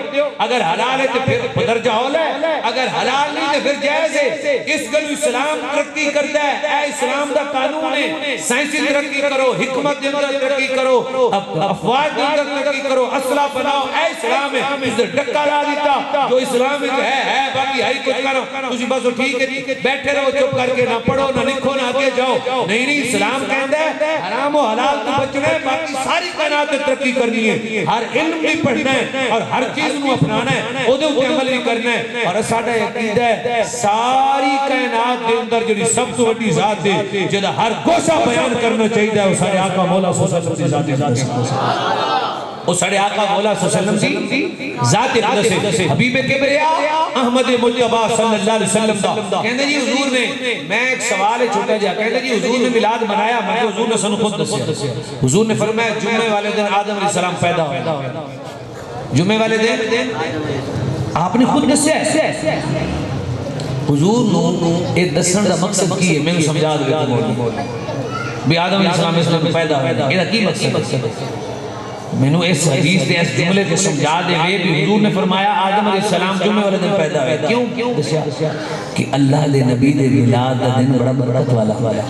اگر حلال ہے تو پھر درجہ اولا ہے اگر حلال نہیں تو پھر جائز ہے اس گلو اسلام ترقی کرتا ہے اے اسلام دا قانون ہے سائنسی ترقی کرو حکمت دے اندر ترقی کرو افواج دے اندر ترقی کرو اسلحہ بناؤ اے اسلام ہے اس ڈکا لا دیتا جو اسلام ہے باقی ہائی کچھ کرو تسی بس ٹھیک ہے بیٹھے رہو چپ کر کے نہ پڑھو نہ لکھو نہ آگے جاؤ نہیں اسلام کہتا ہے حرام و حلال تو بچنا ہے باقی ساری کائنات ترقی کرنی ہے ہر علم بھی پڑھنا ہے اور ہر چیز کو اپنانا ہے وہ دے عمل بھی کرنا ہے اور ساڈا عقیدہ ہے ساری کائنات دے اندر جو سب تو بڑی ذات ہے جدا ہر گوشہ بیان کرنا چاہیے وہ سارے آقا مولا صلی اللہ علیہ وسلم ذات وہ ساڑھے آقا مولا صلی اللہ علیہ وسلم دی ذات اقدس ہے حبیب کبریا احمد مجتبی صلی اللہ علیہ وسلم دا کہندے جی حضور نے میں ایک سوال چھوٹا جا کہندے جی حضور نے میلاد منایا میں حضور نے سن خود دسیا حضور نے فرمایا جمعے والے دن آدم علیہ السلام پیدا ہوئے جمعے والے دن آپ نے خود دسیا حضور نو ایک دسن دا مقصد کی ہے میں نے سمجھا دیا بھی آدم علیہ السلام اس میں پیدا ہوئے یہ کی مقصد ہے میں نے اس حدیث دے اس جملے کے سمجھا دے وے بھی حضور نے فرمایا آدم علیہ السلام جمعے والے دن پیدا ہوئے کیوں دسیا کہ اللہ دے نبی دے میلاد دا دن بڑا برکت والا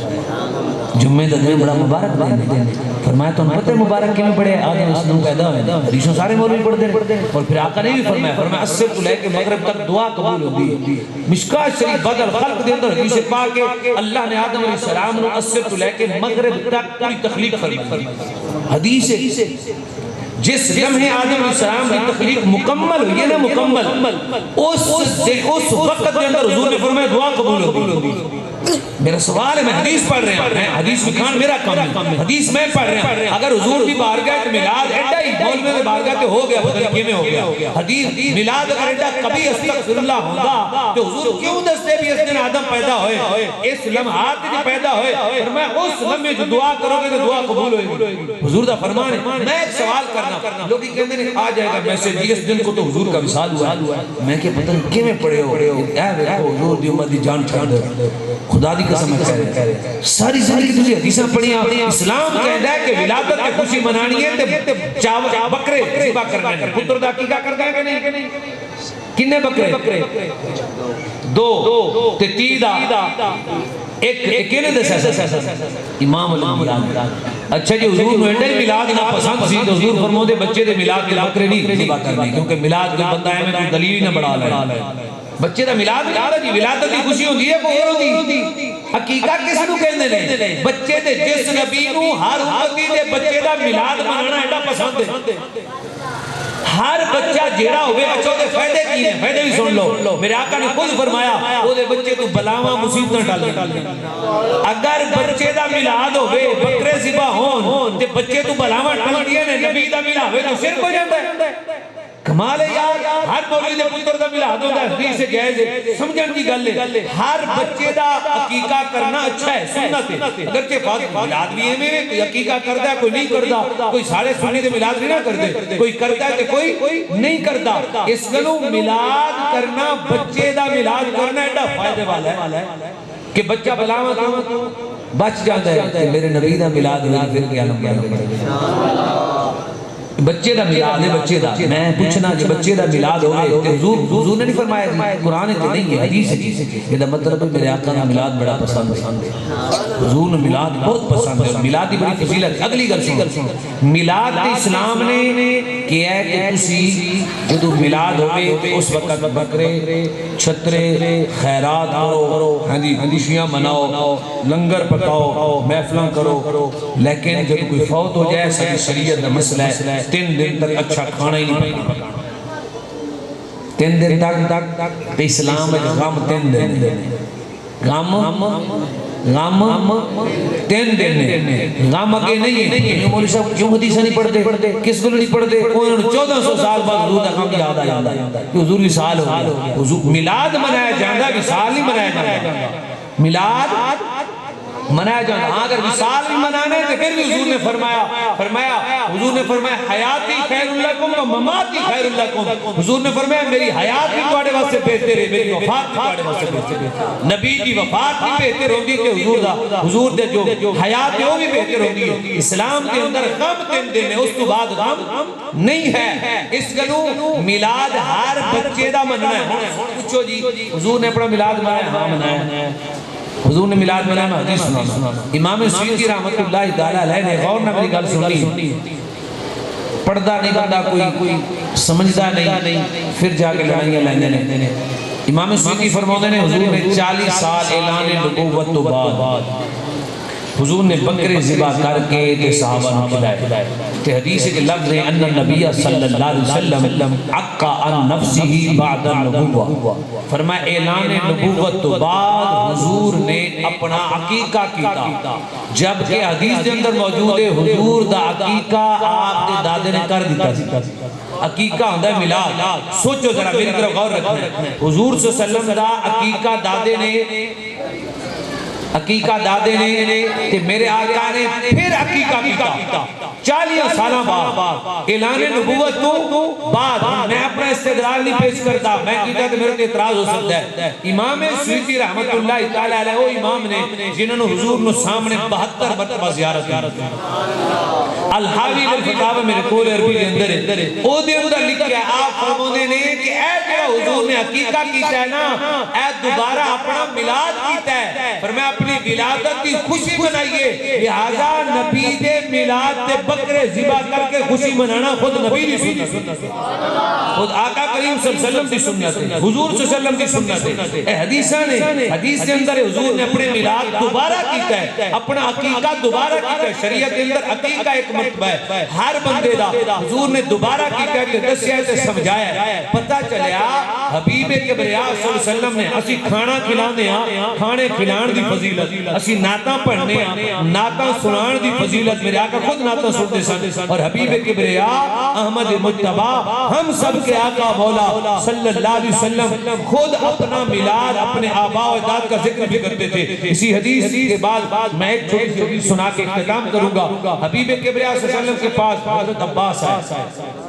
جمعے دا دن بڑا مبارک دن فرمایا تو پتہ مبارک کیوں پڑے آدم علیہ السلام پیدا ہوئے حدیثوں سارے مولوی پڑھتے ہیں اور پھر آقا نے بھی فرمایا عصر کو لے کے مغرب تک دعا قبول ہوگی مشکاۃ شریف بدل خلق دے اندر حدیث پاک ہے اللہ نے آدم علیہ السلام کو عصر کو لے کے مغرب تک پوری تخلیق فرمائی حدیث ہے جس لمحے آدم علیہ السلام کی تخلیق مکمل ہوئی ہے نا مکمل اس وقت کے اندر حضور نے فرمایا دعا قبول ہوگی میرا سوال ہے میں حدیث پڑھ رہے ہیں حدیث بکھان میرا کام ہے حدیث میں پڑھ رہے ہیں اگر حضور کی بارگاہ کے میلاد ایڈا ہی مولوی میں بارگاہ کے ہو گیا پتہ نہیں کیویں ہو گیا حدیث میلاد اگر ایڈا کبھی استغفر اللہ ہوگا تو حضور کیوں دستے بھی اس دن آدم پیدا ہوئے اس لمحات جو پیدا ہوئے فرمایا اس لمحے جو دعا کرو گے تو دعا قبول ہوئے گی حضور دا فرمان ہے میں ایک سوال کرنا لوگ کہتے ہیں آ جائے گا میسج اس دن کو تو حضور کا وصال ہوا ہے میں کہ پتہ نہیں کیویں پڑھے ہو اے دیکھو حضور دی امت دی جان چھوڑ دے خدا دی قسم ہے ساری زندگی تجھے حدیثاں پڑھی ہیں اسلام کہتا ہے کہ ولادت کی خوشی منانی ہے تے بکرے ذبح کرنا ہے پتر دا عقیقہ کرنا ہے کہ نہیں کنے بکرے دو تے 30 دا ایک نے دسا امام الانبیاء اچھا جی حضور نو ایڈا میلاد نہ پسند سی تو حضور فرماؤندے بچے دے میلاد دے بکرے نہیں ذبح کرنے کیونکہ میلاد کوئی بندہ ہے میں کوئی دلیل نہ بڑھا لے بچے دا میلاد جی ولادت دی خوشی ہوندی ہے کوئی اور ہوندی عقیقہ کس نو کہندے نے بچے دے جس نبی نو ہر امتی دے بچے دا میلاد منانا ایڈا پسند ہے ہر بچہ جیڑا ہوئے بچوں دے فائدے کی ہیں فائدے بھی سن لو میرے آقا نے خود فرمایا وہ دے بچے تو بلاواں مصیبتاں ڈال دیں اگر بچے دا میلاد ہوئے بکرے ذبح ہون تے بچے تو بلاواں ڈال دیا نے نبی دا میلاد ہوئے تو شرک ہو جاتا ہے کمال ہے یار ہر مولوی دے پتر دا میلاد ہوتا ہے حدیث سے جائز ہے سمجھن دی گل ہے ہر بچے دا عقیقہ کرنا اچھا ہے سنت ہے اگرچہ فاضل میلاد بھی میں کوئی عقیقہ کرتا ہے کوئی نہیں کرتا کوئی سارے سنی دے میلاد بھی نہ کرتے کوئی کرتا ہے کہ کوئی نہیں کرتا اس گلوں میلاد کرنا بچے دا میلاد کرنا ایڈا فائدے والا ہے کہ بچہ بلاواں تو بچ جاتا ہے میرے نبی دا میلاد ہونا پھر کیا لمبا بچے دا میلاد ہے بچے دا میں پوچھنا کہ بچے دا میلاد ہوئے کہ حضور نے نہیں فرمایا قرآن تے نہیں ہے حدیث ہے یہ دا مطلب ہے میرے آقا دا میلاد بڑا پسند ہے حضور نے میلاد بہت پسند ہے میلاد دی بڑی فضیلت گلی گل سن میلاد تے اسلام نے کیا ہے کہ تسی جدو میلاد ہوئے تے اس وقت بکرے چھترے خیرات کرو خوشیاں مناؤ لنگر پکاؤ محفلاں کرو لیکن جب کوئی فوت ہو جائے ساری شریعت دا مسئلہ ہے 3 دن تک اچھا کھانا ہی نہیں پکانا 3 دن تک تے اسلام میں غم 3 دن غم 3 دن غم اگے نہیں ہے مولوی صاحب کیوں حدیثیں نہیں پڑھتے کس کو نہیں پڑھتے انہوں نے 1400 سال بعد حضور کا غم یاد آیا کہ حضور وصال ہو حضور میلاد منایا جاندہ وصال نہیں منایا جاندہ میلاد منایا جانا اگر وصال بھی منانا ہے تو پھر بھی حضور نے فرمایا حضور نے فرمایا حیاتی خیر لکم و مماتی خیر لکم حضور نے فرمایا میری حیات بھی تواڈے واسطے بہتر ہے میری وفات بھی تواڈے واسطے بہتر ہے نبی دی وفات بھی بہتر ہوندی تے حضور دے جو حیات ہے وہ بھی بہتر ہوندی ہے اسلام کے اندر غم 3 دن ہے اس تو بعد غم نہیں ہے اس گلوں میلاد ہر بچے دا مننا ہے پوچھو جی حضور نے اپنا میلاد منایا ہے حضور نے میلاد منایا حدیث سنا امام سیوطی رحمت اللہ تعالی علیہ نے غور نہ میری گل سنی پڑھدا نہیں بندہ کوئی سمجھدا نہیں پھر جا کے لڑائیاں لیندے نے امام سیوطی فرماتے ہیں حضور نے 40 سال اعلان نبوت تو بعد حضور نے بکرے ذبح کر کے تے صحابہ نے کھلائے تے حدیث کے لفظ ہیں ان النبی صلی اللہ علیہ وسلم عقا عن نفسه بعد النبوہ فرمایا اعلان نبوت تو بعد حضور نے اپنا عقیقہ کیتا جبکہ حدیث کے اندر موجود ہے حضور دا عقیقہ آپ دے دادے نے کر دیتا سی عقیقہ ہوندا ہے میلاد سوچو ذرا میری طرف غور رکھنا حضور صلی اللہ علیہ وسلم دا عقیقہ دادے نے عقیقہ دادے نے تے میرے آقا نے پھر عقیقہ کیتا 40 سالہ بعد اعلان نبوت تو بعد میں اپنا استدلال نہیں پیش کرتا میں کہتا کہ میرے اعتراض ہو سکتا ہے امام سیوطی رحمت اللہ تعالی علیہ وہ امام نے جنہوں نے حضور نے سامنے 72 مرتبہ زیارت کی الحاوی للفتاوی میرے کول عربی کے اندر ہے او دے اندر لکھیا آپ فرماتے نے کہ اے جو حضور نے عقیقہ کیتا ہے نا اے دوبارہ اپنا میلاد کیتا ہے فرمایا اپنی ولادت کی خوشی منائیے لہذا نبی دے میلاد تے بکرے ذبح کر کے خوشی منانا خود نبی دی سنت ہے خود آقا کریم صلی اللہ علیہ وسلم دی سنت ہے حضور صلی اللہ علیہ وسلم دی سنت ہے اے حدیثاں نے حدیث کے اندر حضور نے اپنے میلاد دوبارہ کیتا ہے اپنا عقیقہ دوبارہ کیتا ہے شریعت کے اندر عقیقہ ایک مرتبہ ہے ہر بندے دا حضور نے دوبارہ کیتا ہے دسیا تے سمجھایا ہے پتہ چلیا حبیب کبریا صلی اللہ علیہ وسلم نے اسی کھانا کھلانے ہاں کھانے کھلان دی فضیلت اسی نعتاں پڑھنے ہاں نعتاں سنان دی فضیلت میرے آقا خود نعتاں سنتے سن اور حبیب کبریا احمد مجتبی ہم سب کے آقا مولا صلی اللہ علیہ وسلم خود اپنا میلاد اپنے آباء و اجداد کا ذکر بھی کرتے تھے اسی حدیث کے بعد میں ایک چھوٹی سی حدیث سنا کے اختتام کروں گا حبیب کبریا صلی اللہ علیہ وسلم کے پاس حضرت عباس آئے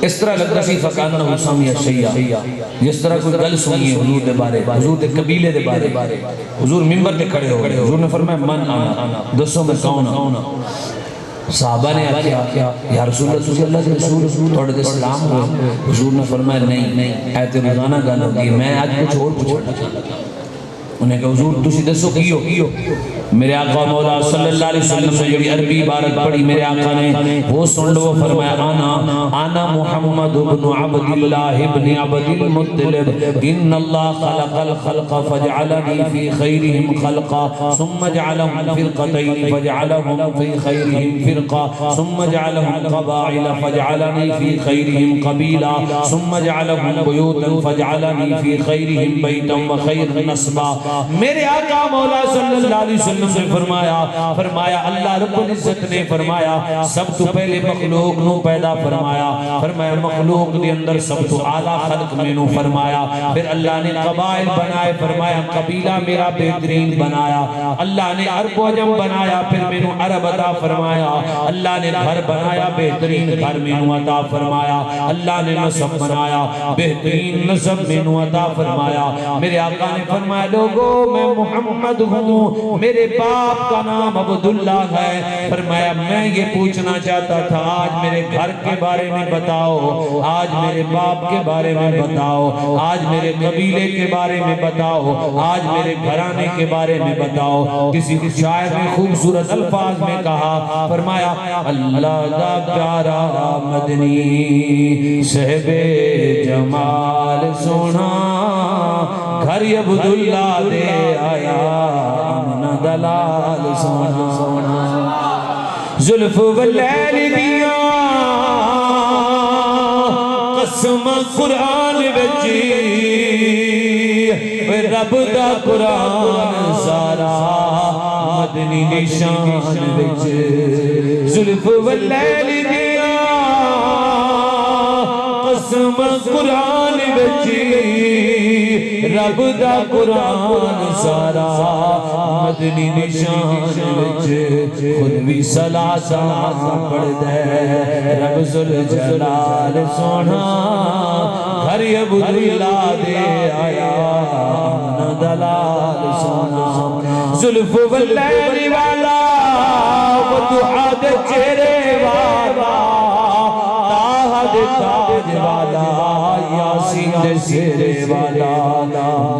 اس طرح لگتا سی فکانہ حسامی الشیعہ جس طرح کوئی گل سنی ہے حضور دے بارے حضور دے قبیلے دے بارے حضور منبر تے کھڑے ہو گئے حضور نے فرمایا من آنا دسو میں کون آنا صحابہ نے آکھیا یا رسول اللہ صلی اللہ علیہ وسلم توڑے دے سلام ہوئے حضور نے فرمایا نہیں اے تے روزانہ گل ہوگی میں آج کچھ اور پوچھنا چاہتا انہیں کہا حضور تسی دسو کیو میرے آقا مولا صلی اللہ علیہ وسلم نے جڑی عربی عبارت پڑھی میرے آقا نے وہ سن لو فرمایا انا محمد بن عبد اللہ ابن عبد المطلب ان اللہ خلق الخلق فجعلنی فی خیرہم خلقا ثم جعلهم فرقتین فجعلهم فی خیرہم فرقا ثم جعلهم قبائل فجعلنی فی خیرہم قبیلا ثم جعلهم بیوتا فجعلنی فی خیرہم بیتا وخیر نسبا میرے آقا مولا صلی اللہ علیہ وسلم سے فرمایا اللہ رب العزت نے فرمایا سب تو پہلے مخلوق نو پیدا فرمایا مخلوق کے اندر سب تو اعلیٰ خلق میں نو فرمایا پھر اللہ نے قبائل بنائے فرمایا قبیلہ میرا بہترین بنایا اللہ نے عرب و عجم بنایا پھر میں نو عرب عطا فرمایا اللہ نے گھر بنایا بہترین گھر میں نو عطا فرمایا اللہ نے نسب بنایا بہترین نسب میں نو عطا فرمایا میرے آقا نے فرمایا لوگو میں محمد ہوں میرے باپ کا نام عبداللہ ہے فرمایا میں یہ پوچھنا چاہتا تھا آج میرے گھر کے بارے میں بتاؤ آج میرے باپ کے بارے میں بتاؤ آج میرے قبیلے کے بارے میں بتاؤ آج میرے گھرانے کے بارے میں بتاؤ کسی شاعر نے خوبصورت الفاظ میں کہا فرمایا اللہ دا پیارا مدنی صاحب جمال سونا گھر عبداللہ دے آیا امن دلال سونا زلف واللیل دیا قسم قرآن بچی رب دا قرآن سارا مدنی نشان بچ زلف واللیل دیا قسم قرآن بچی رب دا قرآن سارا مدنی نشان وچ خود بھی صلاة پڑھ دے رب ذوالجلال سونا گھر عبداللہ دے آیا امن دلال سونا زلف واللیل والا وضحا دے چہرے والا تاہا دے تاج والا یاسین دے سیرے والا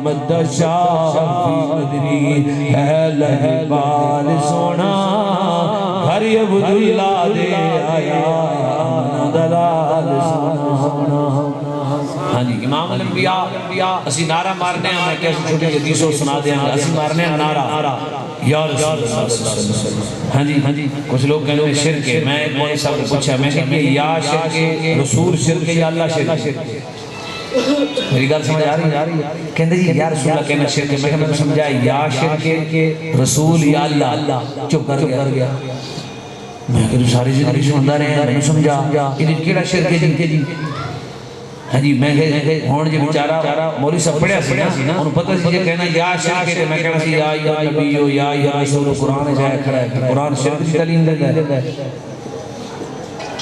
مد شاہ فی مدنی ہے لہبال سونا گھر عبداللہ دے آیا امن دلال سونا ہاں جی امام الانبیاء اسی نعرہ مارنے ہیں میں کیسے چھوٹے حدیثوں سنا دیں اسی مارنے ہیں نعرہ یا رسول اللہ صلی اللہ علیہ وسلم ہاں جی کچھ لوگ کہنے ہیں شرک ہے میں ایک مولوی صاحب نے پوچھا میں نے کہ یا شرک رسول شرک یا اللہ شرک میری گل سمجھ آ رہی ہے کہندے جی یا رسول اللہ کہنا شرک ہے میں نے سمجھا یا شرک رسول یا اللہ چپ کر گیا میں کہ ساری زندگی سندا رہے میں سمجھا یہ کیڑا شرک ہے جی ہاں جی میں ہون جی بیچارہ مولوی صاحب پڑھیا سی نا انہوں پتہ سی یہ کہنا یا شرک ہے میں کہنا سی یا نبیو یا رسول قرآن جائے کھڑا ہے قرآن شرک کی تعلیم دیتا ہے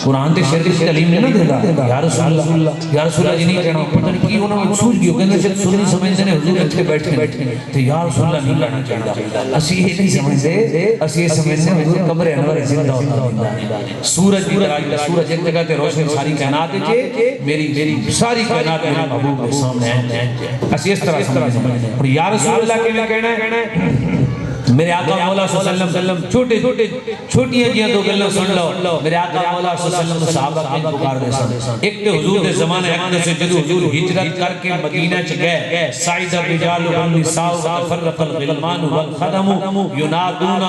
قرآن تے شرک کی تعلیم نہیں دیتا یا رسول اللہ جی نہیں کہنا پتہ نہیں کی انہوں نے سوچ گیا کہنے سے سنی سمجھتے ہیں حضور اتھے بیٹھے تو یا رسول اللہ نہیں کہنا چاہتا اسی یہ نہیں سمجھتے اسی یہ سمجھتے ہیں حضور قبر انور زندہ ہوتا سورج کی طرح سورج ایک جگہ تے روشن ساری کائنات ہے میری ساری کائنات میرے محبوب کے سامنے ہیں اسی اس طرح سمجھتے ہیں اور یا رسول اللہ کے میں کہنا ہے میرے آقا مولا صلی اللہ علیہ وسلم چھوٹیاں جیاں دو گلوں سن لو میرے آقا مولا صلی اللہ علیہ وسلم صحابہ کن پکار دے سن ایک تے حضور دے زمانے اقدس سے جدو حضور ہجرت کر کے مدینہ چ گئے سعید الرجال والنساء وتفرق الغلمان والخدم ینادون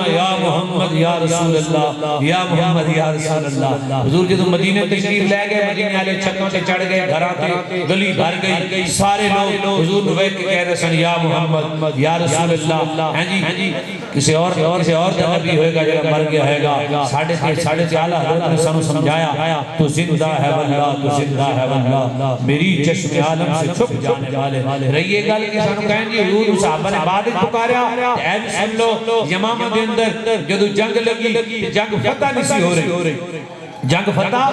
یا محمد یا رسول اللہ یا محمد یا رسول اللہ حضور جدو مدینہ تشریف لے گئے مدینہ والے چھتوں تے چڑھ گئے گھراں تے گلی بھر گئی سارے لوگ حضور نو ویکھ کے کہہ رہے سن یا محمد یا رسول اللہ ہاں جی کسی اور کا نبی ہوئے گا جب مر گیا ہے گا ساڑھے سے اعلیٰ حضرت نے سنو سمجھایا تو زندہ ہے واللہ تو زندہ ہے واللہ میری چشم عالم سے چھپ جانے والے رہیے گا لیکن سنو کہیں گے حضور صحابہ نے بعد پکاریا اے سن لو یمامہ دے اندر جدو جنگ لگی جنگ فتح نہیں سی ہو رہی جنگ فتح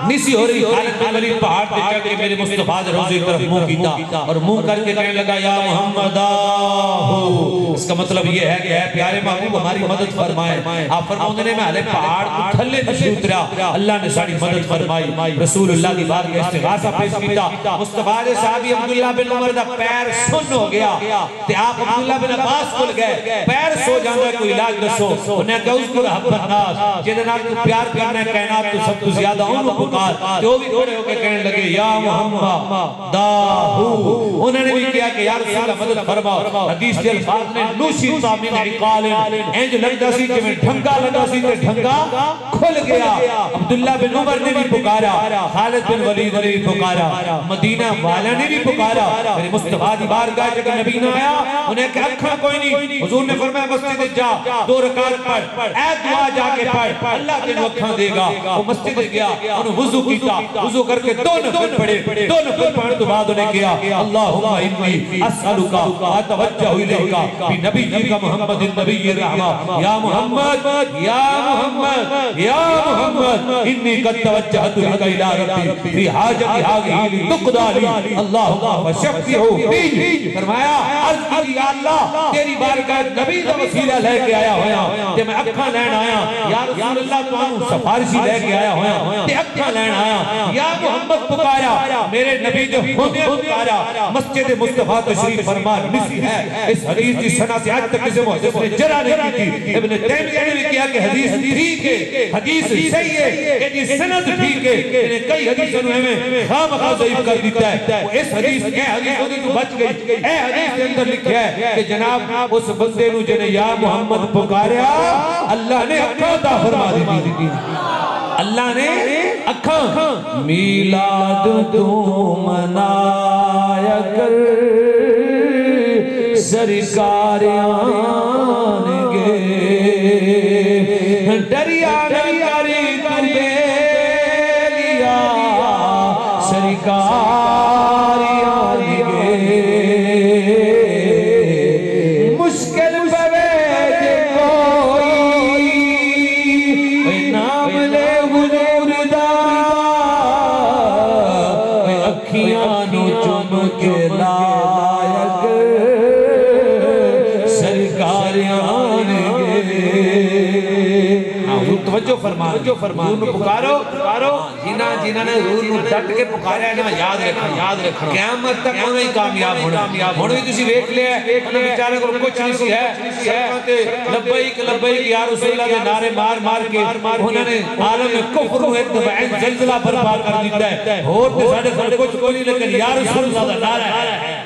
نسی ہو رہی خالد بن ولید پہاڑ تے چڑھ کے میرے مصطفیٰ دے روزے کی طرف منہ کیتا اور منہ کر کے کہنے لگا یا محمد آہو. اس کا مطلب یہ ہے کہ اے پیارے محبوب ہماری مدد فرمائے. آپ فرماؤں نے میں ہلے پہاڑ کو تھلے تشریف اتریا اللہ نے ساری مدد فرمائی. رسول اللہ کی بات کا استغاثہ پیش کیتا. مصطفیٰ دے صحابی عبداللہ بن عمر دا پیر سن ہو گیا تے آپ عبداللہ بن عباس کھل گئے. پیر سو جاندہ کوئی علاج دسو. انہیں کہا اس کو حب الناس جنہیں نال تو پیار کرنا ہے کائنات تو سب تو زیادہ انہوں پکار. جو بھی کھڑے ہو کے کہنے لگے یا محمد داہو. انہوں نے بھی کیا کہ یا رسول اللہ مدد فرماؤ. حدیث کے الفاظ میں نوشی من عقال اینج لگتا سی کہ میں ڈھنگا لگا سی کہ ڈھنگا کھل گیا. عبداللہ بن عمر نے بھی پکارا, خالد بن ولید نے بھی پکارا, مدینہ والا نے بھی پکارا. میرے مصطفیٰ دی بارگاہ جگہ نبی نہ آیا انہیں کہ اکھاں کوئی نہیں. حضور نے فرمایا مسجد جا 2 رکعت پڑھ اے دعا جا کے پڑھ اللہ تینوں اکھاں دے گا. وہ مسجد گیا انہوں وضو کیتا, وضو کر کے 2 نفل پڑھے. 2 نفل پڑھنے تو بعد انہیں کیا اللہم انی اسألکا اتوجہ الیکا بنبیکا محمد النبی الرحمہ یا محمد یا محمد یا محمد انی قد توجہت لکا الى ربی فی حاجت حاگی تقضا لی اللہم فشفیہو فی. فرمایا عرض کی یا اللہ تیری بارگاہ نبی کا وسیلہ لے کے آیا ہویا کہ میں اکھاں لین آیا. یا رسول اللہ تو آنوں سفارشی لے کے آیا ہویا تے اکھاں لین آیا. یا محمد پکارا میرے نبی جو ہونے پکارا. مسجد مصطفیٰ تشریف فرما نسی ہے. اس حدیث کی سنہ سے آج تک کسی محدث نے جرا نہیں کی. ابن تیمیہ نے بھی کیا کہ حدیث ٹھیک ہے, حدیث صحیح ہے, کہ جی سند ٹھیک ہے. انہیں کئی حدیثوں نے ہمیں خام خواہ ضعیف کر دیتا ہے. وہ اس حدیث اے حدیث ہوتی تو بچ گئی. اے حدیث کے اندر لکھا ہے کہ جناب اس بندے نو جنہیں یا محمد پکاریا اللہ نے اکھاں عطا فرما دی. اللہ نے اکھاں. میلاد تو منایا کر سرکار آن گے دریا نکاری کر لیا سرکار آن گے. مشکل پوید کوئی نام لے حضور دا اکھیاں نو چم کے لائق سرکار آن گے. توجہ فرما حضور نو پکارو جنہاں نے حضور نو ڈٹ کے پکاریا ہے نا یاد رکھنا قیامت تک انہیں ہی کامیاب ہونا. ہن بھی تسی ویکھ لیا انہاں بیچارے کو کچھ نہیں سی ہے سڑکاں تے لبیک لبیک یا رسول اللہ کے نعرے مار کے انہوں نے عالم کفر نو ایک دفعہ زلزلہ برپا کر دیتا ہے. اور تے ساڈے کچھ کوئی نہیں لیکن یا رسول اللہ دا نعرہ ہے.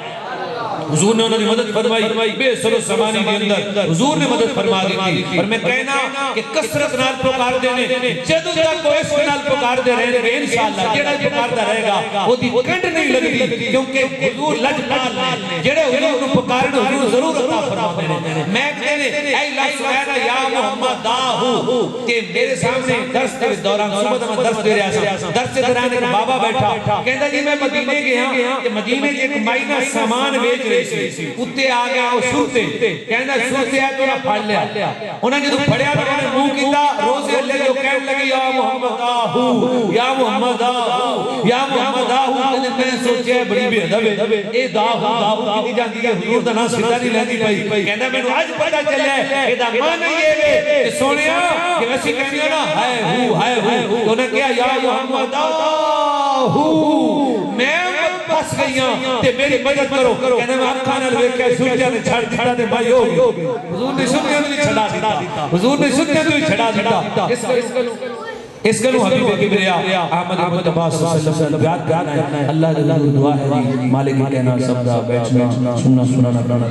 حضور نے انہوں نے مدد فرمائی بے سر و سمانی کے اندر حضور نے مدد فرما دی. اور میں کہنا کہ کثرت نال پکار دینے جدو تک کو اس نال پکار دے رہے ہیں انشاءاللہ جڑا پکاردا رہے گا وہ دی کنڈ نہیں لگدی کیونکہ حضور لجپال نے جڑے حضور کو پکارن حضور ضرور عطا فرماتے ہیں. میں کہنے اے اللہ سبحانہ یا محمد داہو کہ میرے سامنے درس کے دوران صبح میں درس دے رہا تھا. درس کے دوران ایک بابا بیٹھا کہندا جی میں مدینے گیا کہ مدینے کے ایک مائنہ سامان بیچ اتے آ گیا وہ سنتے کہنا سنتے ہے تو نہ پھڑ لیا. انہیں جدو پھڑیا تو انہیں منہ کیتا روزے لے جو کہنے لگے یا محمد آہو یا محمد آہو یا محمد آہو. میں سوچے بڑی بے ادب ہے اے داہو کیتی جاندی ہے حضور دا نام سیدھا نہیں لیندی پئی. کہندا مینوں اج پتہ چلیا ہے اے دا معنی یہ ہے کہ سونیا کہ اسی کہندے ہو نا ہائے ہو تو انہیں کہا یا محمد آہو میں پھس گئیاں تے میری مدد کرو. کہنے میں اکھاں نال ویکھیا سوچیا تے چھڑ دیتا تے بھائی ہو گئی. حضور نے سنیا تو چھڑا دیتا. حضور نے سنیا تو چھڑا دیتا. اس گلو حبیب کبریا احمد مصطفیٰ صلی اللہ علیہ وسلم بیعت کرنا ہے. اللہ جل دعا ہے مالک کہنا سب دا بیٹھنا سننا سنانا پڑھنا